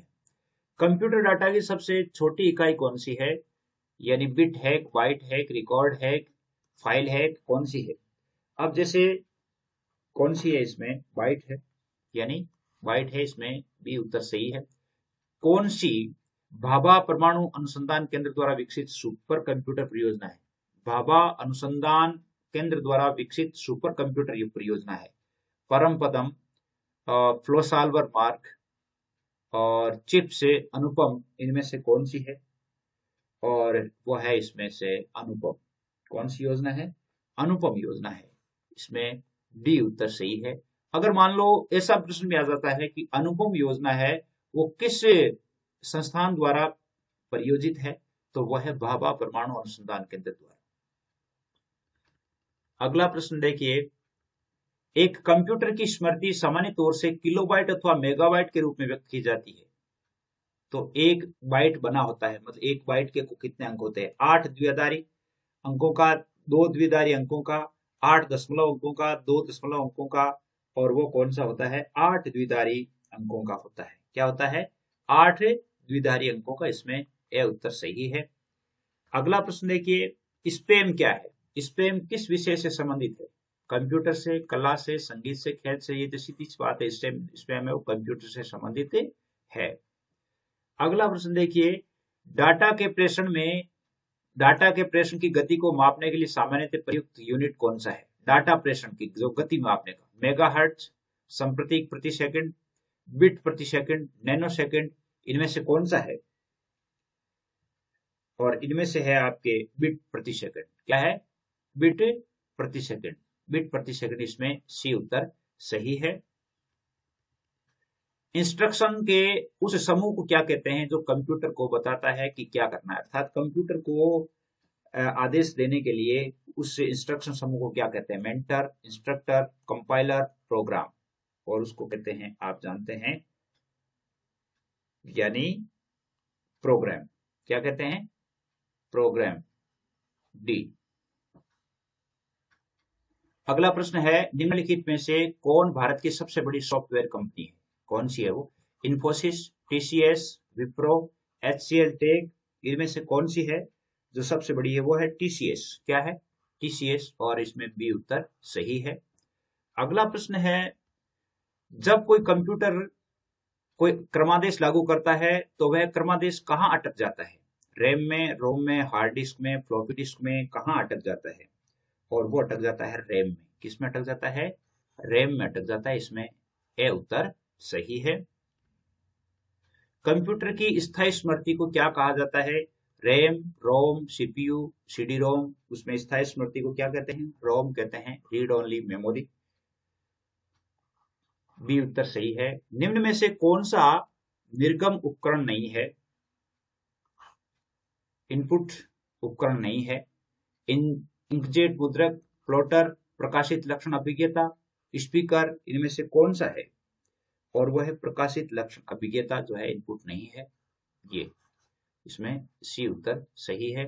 कंप्यूटर डाटा की सबसे छोटी इकाई कौन सी है? यानी बिट है, बाइट है, रिकॉर्ड है, फाइल है, कौन सी है? अब जैसे कौन सी है? इसमें बाइट है, यानी बाइट है, इसमें बी उत्तर सही है। कौन सी भाभा परमाणु अनुसंधान केंद्र द्वारा विकसित सुपर कंप्यूटर परियोजना है। भाभा अनुसंधान केंद्र द्वारा विकसित सुपर कंप्यूटर परियोजना है। परम पदम, फ्लोसाल्वर मार्क और चिप से अनुपम, इनमें से कौन सी है? और वो है इसमें से अनुपम। कौन सी योजना है? अनुपम योजना है। इसमें डी उत्तर सही है। अगर मान लो ऐसा प्रश्न भी आ जाता है कि अनुपम योजना है वो किस संस्थान द्वारा परियोजित है, तो वह है भाभा परमाणु अनुसंधान केंद्र द्वारा। अगला प्रश्न देखिए, एक कंप्यूटर की स्मृति सामान्य तौर से किलोबाइट अथवा मेगाबाइट के रूप में व्यक्त की जाती है। तो एक बाइट बना होता है, मतलब एक बाइट के कितने अंक होते हैं? 8 द्विआधारी अंकों का, 2 द्विआधारी अंकों का, 8 दशमलव अंकों का, 2 दशमलव अंकों का, और वो कौन सा होता है? 8 द्विआधारी अंकों का होता है। क्या होता है? 8 द्विआधारी अंकों का। इसमें ए उत्तर सही है। अगला प्रश्न देखिए, स्पैम क्या है? स्पैम किस विषय से संबंधित है? कंप्यूटर से, कला से, संगीत से, खेल से? ये तो सीधी सी बात है, स्पैम है वो कंप्यूटर से संबंधित है। अगला प्रश्न देखिए, डाटा के प्रेषण की गति को मापने के लिए सामान्यतः प्रयुक्त यूनिट कौन सा है? डाटा प्रेषण की जो गति मापने का, मेगाहर्ट्ज, संप्रतीक प्रति सेकंड, बिट प्रति सेकंड, नैनो सेकंड, इनमें से कौन सा है? और इनमें से है आपके बिट प्रति सेकंड। क्या है? बिट प्रति सेकंड। बिट प्रति सेकंड, इसमें सी उत्तर सही है। इंस्ट्रक्शन के उस समूह को क्या कहते हैं जो कंप्यूटर को बताता है कि क्या करना है? अर्थात कंप्यूटर को आदेश देने के लिए उस इंस्ट्रक्शन समूह को क्या कहते हैं? Mentor, instructor, compiler, program. और उसको कहते हैं, आप जानते हैं, यानी प्रोग्राम। क्या कहते हैं? Program, D. अगला प्रश्न है, निम्नलिखित में से कौन भारत की सबसे बड़ी सॉफ्टवेयर कंपनी है? कौन सी है वो? Infosys, TCS, Wipro, HCL tech, इनमें से कौन सी है जो सबसे बड़ी है? वो है टीसीएस। क्या है? टीसीएस। और इसमें बी उत्तर सही है। अगला प्रश्न है, जब कोई कंप्यूटर कोई क्रमादेश लागू करता है तो वह क्रमादेश कहाँ अटक जाता है? रैम में, रोम में, हार्ड डिस्क में, फ्लॉपी डिस्क में, कहाँ अटक जाता है? और वो अटक जाता है रैम में। किस में अटक जाता है? रैम में अटक जाता है। इसमें ए उत्तर सही है। कंप्यूटर की स्थायी स्मृति को क्या कहा जाता है? रैम, रोम, सीपीयू, सीडी रोम, उसमें स्थायी स्मृति को क्या कहते हैं? रोम कहते हैं, रीड ओनली मेमोरी। बी उत्तर सही है। निम्न में से कौन सा निर्गम उपकरण नहीं है? इनपुट उपकरण नहीं है। इंकजेट मुद्रक, प्लॉटर, प्रकाशित लक्षण अभिज्ञता, स्पीकर, इनमें से कौन सा है? और वह है प्रकाशित लक्षण अभिज्ञता, जो है इनपुट नहीं है। ये इसमें सी उत्तर सही है।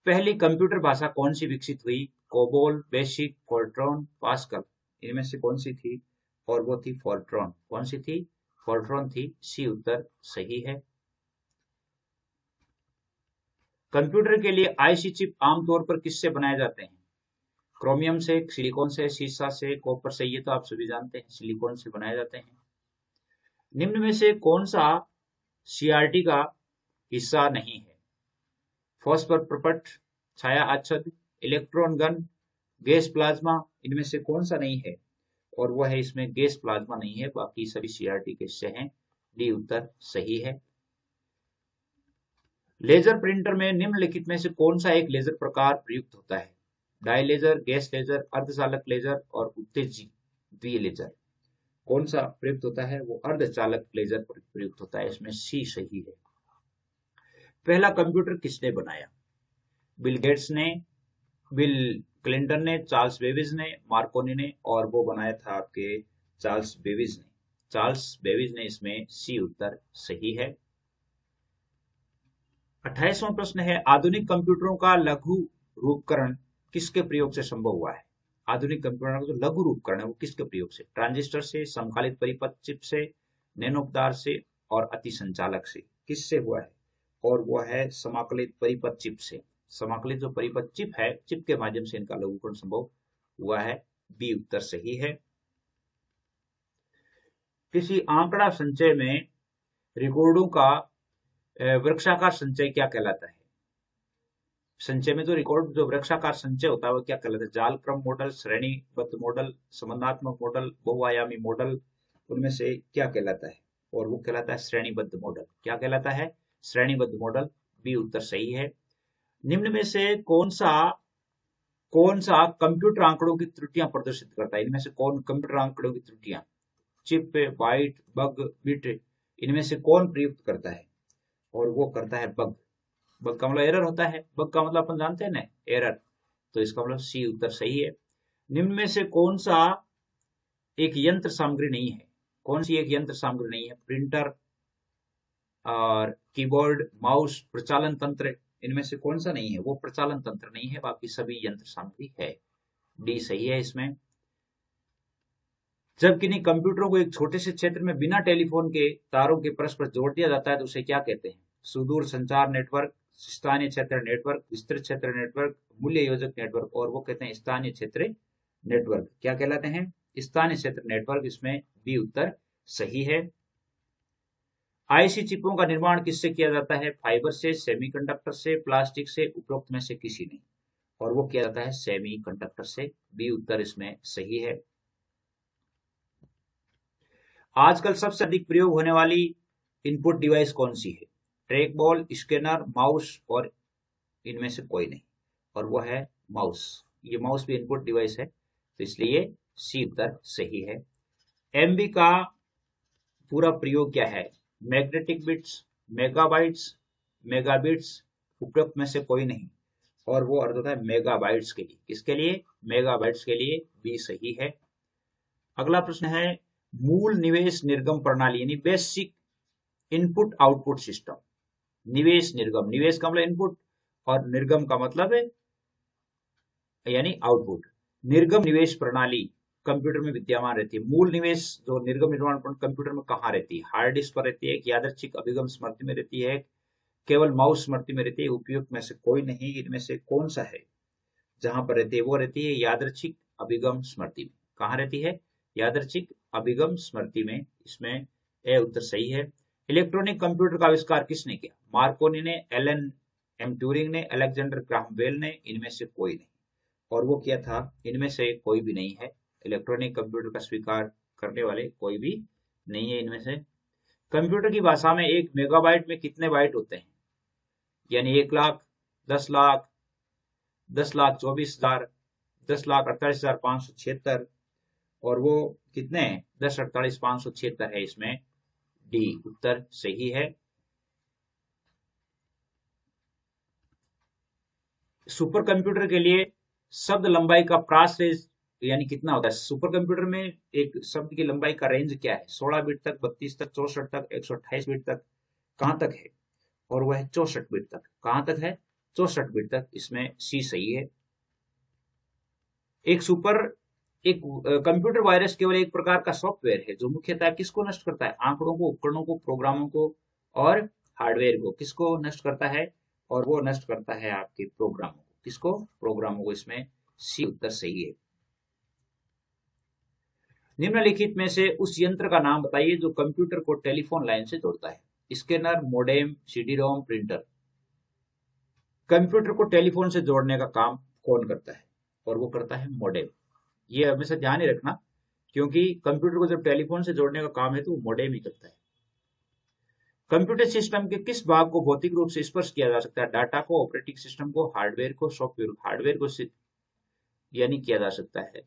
पहली कंप्यूटर भाषा कौन सी विकसित हुई? कोबोल, बेसिक, फोर्ट्रॉन, पास्कल, इनमें से कौन सी थी? और वो थी फोर्ट्रॉन। कौन सी थी? फोर्ट्रॉन थी। सी उत्तर सही है। कंप्यूटर के लिए आईसी चिप आमतौर पर किससे बनाए जाते हैं? क्रोमियम से, सिलिकॉन से, सीसा से, कॉपर से? ये तो आप सभी जानते हैं, सिलिकॉन से बनाए जाते हैं। निम्न में से कौन सा सीआरटी का हिस्सा नहीं है? फॉस्फर प्रपट, छाया आच्छाद, इलेक्ट्रॉन गन, गैस प्लाज्मा, इनमें से कौन सा नहीं है? और वो है इसमें गैस प्लाज्मा नहीं है, बाकी सभी सीआरटी के हिस्से हैं। डी उत्तर सही है। लेजर प्रिंटर में निम्नलिखित में से कौन सा एक लेजर प्रकार प्रयुक्त होता है? डाई लेजर, गैस लेजर, अर्धचालक लेजर और उत्तेजित लेजर। कौन सा प्रयुक्त होता है? वो अर्धचालक लेजर प्रयुक्त होता है। इसमें सी सही है। पहला कंप्यूटर किसने बनाया? बिल गेट्स ने, बिल क्लिंटन ने, चार्ल्स बेबेज ने, मार्कोनी ने, और वो बनाया था आपके चार्ल्स बेबेज ने। चार्ल्स बेबेज ने। इसमें सी उत्तर सही है। 28वां प्रश्न है, आधुनिक कंप्यूटरों का लघु रूपकरण किसके प्रयोग से संभव हुआ है? आधुनिक कंप्यूटर का जो लघु रूपकरण है वो किसके प्रयोग से? ट्रांजिस्टर से, समकालित परिपथ चिप से, नैनो पदार्थ से और अति संचालक से? किससे हुआ है? और वो है समाकलित परिपथ चिप से। समाकलित जो परिपथ चिप है, चिप के माध्यम से इनका लघुकरण संभव हुआ है। बी उत्तर सही है। किसी आंकड़ा संचय में रिकॉर्डों का वृक्षाकार संचय क्या कहलाता है? संचय में जो रिकॉर्ड, जो वृक्षाकार संचय होता है वो क्या कहलाता है? जाल क्रम मॉडल, श्रेणीबद्ध मॉडल, संबंधात्मक मॉडल, बहुआयामी मॉडल, उनमें से क्या कहलाता है? और वो कहलाता है श्रेणीबद्ध मॉडल। क्या कहलाता है? श्रेणीबद्ध मॉडल। बी उत्तर सही है। निम्न में से कौन सा कंप्यूटर आंकड़ों की त्रुटियां प्रदर्शित करता है? इनमें से कौन कंप्यूटर आंकड़ों की त्रुटियां, चिप, बाइट, बग, बिट, इनमें से कौन प्रयुक्त करता है? और वो करता है बग। बग का मतलब एरर होता है, बग का मतलब अपन जानते हैं ना, एरर। तो इसका मतलब सी उत्तर सही है। निम्न में से कौन सा एक यंत्र सामग्री नहीं है? कौन सी एक यंत्र सामग्री नहीं है? प्रिंटर और कीबोर्ड, माउस, प्रचालन तंत्र, इनमें से कौन सा नहीं है? वो प्रचालन तंत्र नहीं है, बाकी सभी यंत्र सामग्री है। डी सही है इसमें। जब किन्हीं कंप्यूटरों को एक छोटे से क्षेत्र में बिना टेलीफोन के तारों के परस्पर जोड़ दिया जाता है तो उसे क्या कहते हैं? सुदूर संचार नेटवर्क, स्थानीय क्षेत्र नेटवर्क, विस्तृत क्षेत्र नेटवर्क, मूल्य योजक नेटवर्क, और वो कहते हैं स्थानीय क्षेत्र नेटवर्क। क्या कहलाते हैं? स्थानीय क्षेत्र नेटवर्क। इसमें बी उत्तर सही है। आईसी चिपों का निर्माण किससे किया जाता है? फाइबर से, सेमीकंडक्टर से, प्लास्टिक से, उपरोक्त में से किसी नहीं। और वो किया जाता है सेमीकंडक्टर से। बी उत्तर इसमें सही है। आजकल सबसे अधिक प्रयोग होने वाली इनपुट डिवाइस कौन सी है? ट्रैक बॉल, स्कैनर, माउस, और इनमें से कोई नहीं। और वो है माउस। ये माउस भी इनपुट डिवाइस है, तो इसलिए सी उत्तर सही है। एमबी का पूरा प्रयोग क्या है? मैग्नेटिक बिट्स, मेगाबाइट्स, मेगाबिट्स, उपरोक्त में से कोई नहीं। और वो अर्थ होता है मेगाबाइट्स के लिए। किसके लिए? मेगाबाइट्स के लिए। बी सही है। अगला प्रश्न है, मूल निवेश निर्गम प्रणाली यानी बेसिक इनपुट आउटपुट सिस्टम। निवेश निर्गम, निवेश का मतलब इनपुट और निर्गम का मतलब है यानी आउटपुट। निर्गम निवेश प्रणाली कंप्यूटर में विद्यमान रहती है। मूल निवेश जो निर्गम निर्माण कंप्यूटर में कहाँ रहती है? हार्ड डिस्क पर रहती है, यादृच्छिक अभिगम स्मृति में रहती है, केवल माउस स्मृति में रहती है। उपयुक्त में से कोई नहीं। इनमें से कौन सा है जहां पर रहती है? वो रहती है यादृच्छिक अभिगम स्मृति में। कहाँ रहती है? यादृच्छिक अभिगम स्मृति में। इसमें ए उत्तर सही है। इलेक्ट्रॉनिक कंप्यूटर का आविष्कार किसने किया? मार्कोनी ने, एलन एम ट्यूरिंग ने, अलेक्जेंडर ग्राहम बेल ने, इनमें से कोई नहीं। और वो किया था, इनमें से कोई भी नहीं है। इलेक्ट्रॉनिक कंप्यूटर का स्वीकार करने वाले कोई भी नहीं है इनमें से। कंप्यूटर की भाषा में एक मेगाबाइट में कितने बाइट होते हैं? यानी 1 लाख, 10 लाख, 10,24,000, 10,48,576, और वो कितने हैं? 10,48,576 है। इसमें डी उत्तर सही है। सुपर कंप्यूटर के लिए शब्द लंबाई का प्रास रेंज यानी कितना होता है? सुपर कंप्यूटर में एक शब्द की लंबाई का रेंज क्या है? 16 बिट तक, 32 तक, 64 तक, 128 बिट तक, कहां तक है? और वह है 64 बिट तक। कहां तक है? 64 बिट तक। इसमें सी सही है। एक कंप्यूटर वायरस केवल एक प्रकार का सॉफ्टवेयर है जो मुख्यतः किसको नष्ट करता है? आंकड़ों को, उपकरणों को, प्रोग्रामों को और हार्डवेयर को। किसको नष्ट करता है? और वो नष्ट करता है आपके प्रोग्रामों को। किसको? प्रोग्रामों को। इसमें सी उत्तर सही है। निम्नलिखित में से उस यंत्र का नाम बताइए जो कंप्यूटर को टेलीफोन लाइन से जोड़ता है। Scanner, modem, CD ROM, printer. Computer को टेलीफोन से जोड़ने का काम कौन करता है? और वो करता है मोडेम। ये हमेशा ध्यान ही रखना, क्योंकि कंप्यूटर को जब टेलीफोन से जोड़ने का काम है तो वो मोडेम ही करता है। कंप्यूटर सिस्टम के किस भाग को भौतिक रूप से स्पर्श किया जा सकता है? डाटा को, ऑपरेटिंग सिस्टम को, हार्डवेयर को, सॉफ्टवेयर। हार्डवेयर को यानी किया जा सकता है।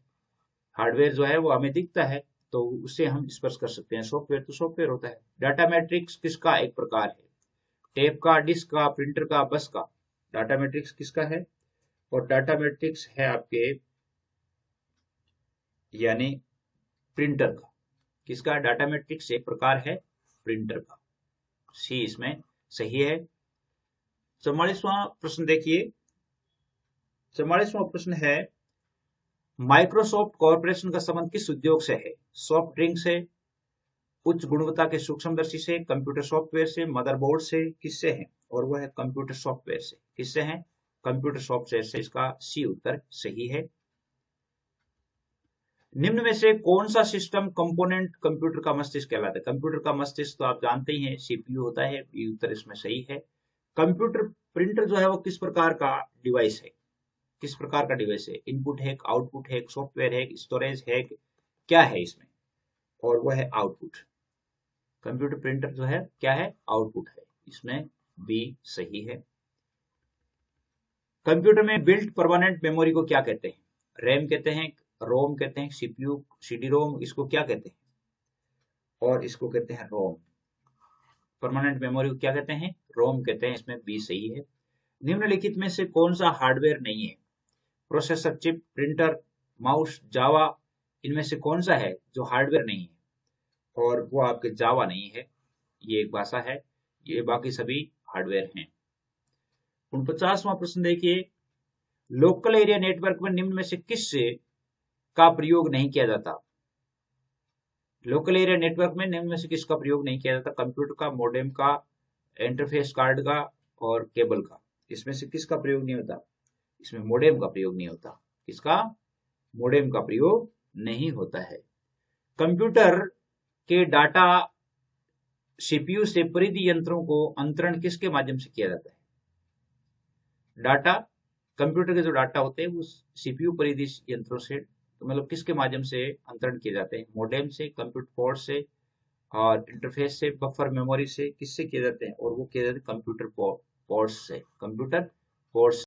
हार्डवेयर जो है वो हमें दिखता है तो उससे हम स्पर्श कर सकते हैं। सॉफ्टवेयर तो सॉफ्टवेयर होता है। डाटा मैट्रिक्स किसका एक प्रकार है? टेप का, डिस्क का, प्रिंटर का, बस का। डाटा मैट्रिक्स किसका है? और डाटा मैट्रिक्स है आपके यानी प्रिंटर का। किसका? डाटा मैट्रिक्स एक प्रकार है प्रिंटर का। सी इसमें सही है। 44वां प्रश्न देखिए। 44वां प्रश्न है, माइक्रोसॉफ्ट कॉर्पोरेशन का संबंध किस उद्योग से है? सॉफ्ट ड्रिंक से, उच्च गुणवत्ता के सूक्ष्मदर्शी से, कंप्यूटर सॉफ्टवेयर से, मदरबोर्ड से, किससे है? और वह है कंप्यूटर सॉफ्टवेयर से। किससे है? कंप्यूटर सॉफ्टवेयर से। इसका सी उत्तर सही है। निम्न में से कौन सा सिस्टम कंपोनेंट कंप्यूटर का मस्तिष्क कहलाता है? कंप्यूटर का मस्तिष्क तो आप जानते ही हैं सीपीयू होता है, ये उत्तर इसमें सही है। कंप्यूटर प्रिंटर जो है वो किस प्रकार का डिवाइस है? किस प्रकार का डिवाइस है? इनपुट है, आउटपुट है, सॉफ्टवेयर है, स्टोरेज है, क्या है इसमें? और वो है आउटपुट। कंप्यूटर प्रिंटर जो है क्या है? आउटपुट है। इसमें बी सही है। कंप्यूटर में बिल्ट परमानेंट मेमोरी को क्या कहते हैं? रैम कहते हैं, रोम कहते हैं, सीपीयू, सीडी रोम, इसको क्या कहते हैं? और इसको कहते हैं रोम। परमानेंट मेमोरी को क्या कहते हैं? रोम कहते हैं। इसमें बी सही है। निम्नलिखित में से कौन सा हार्डवेयर नहीं है? प्रोसेसर, चिप, प्रिंटर, माउस, जावा, इनमें से कौन सा है जो हार्डवेयर नहीं है? और वो आपके जावा नहीं है, ये एक भाषा है, ये बाकी सभी हार्डवेयर हैं। 49वां प्रश्न देखिए, लोकल एरिया नेटवर्क में निम्न में से किस का प्रयोग नहीं किया जाता? लोकल एरिया नेटवर्क में निम्न में से किसका प्रयोग नहीं किया जाता? कंप्यूटर का, मॉडेम का, इंटरफेस कार्ड का और केबल का। इसमें से किसका प्रयोग नहीं होता? इसमें मॉडेम का प्रयोग नहीं होता। किसका? मॉडेम का प्रयोग नहीं होता है। कंप्यूटर के डाटा सीपीयू से परिधि यंत्रों को अंतरण किसके माध्यम से किया जाता है? डाटा, कंप्यूटर के जो डाटा होते हैं वो सीपीयू परिधि यंत्रों से, तो मतलब किसके माध्यम से अंतरण किए जाते हैं? मॉडेम से, कंप्यूटर पोर्ट से और इंटरफेस से, बफर मेमोरी से, किससे किए जाते हैं? और वो किए जाते हैं कंप्यूटर पोर्ट्स से। Computer ports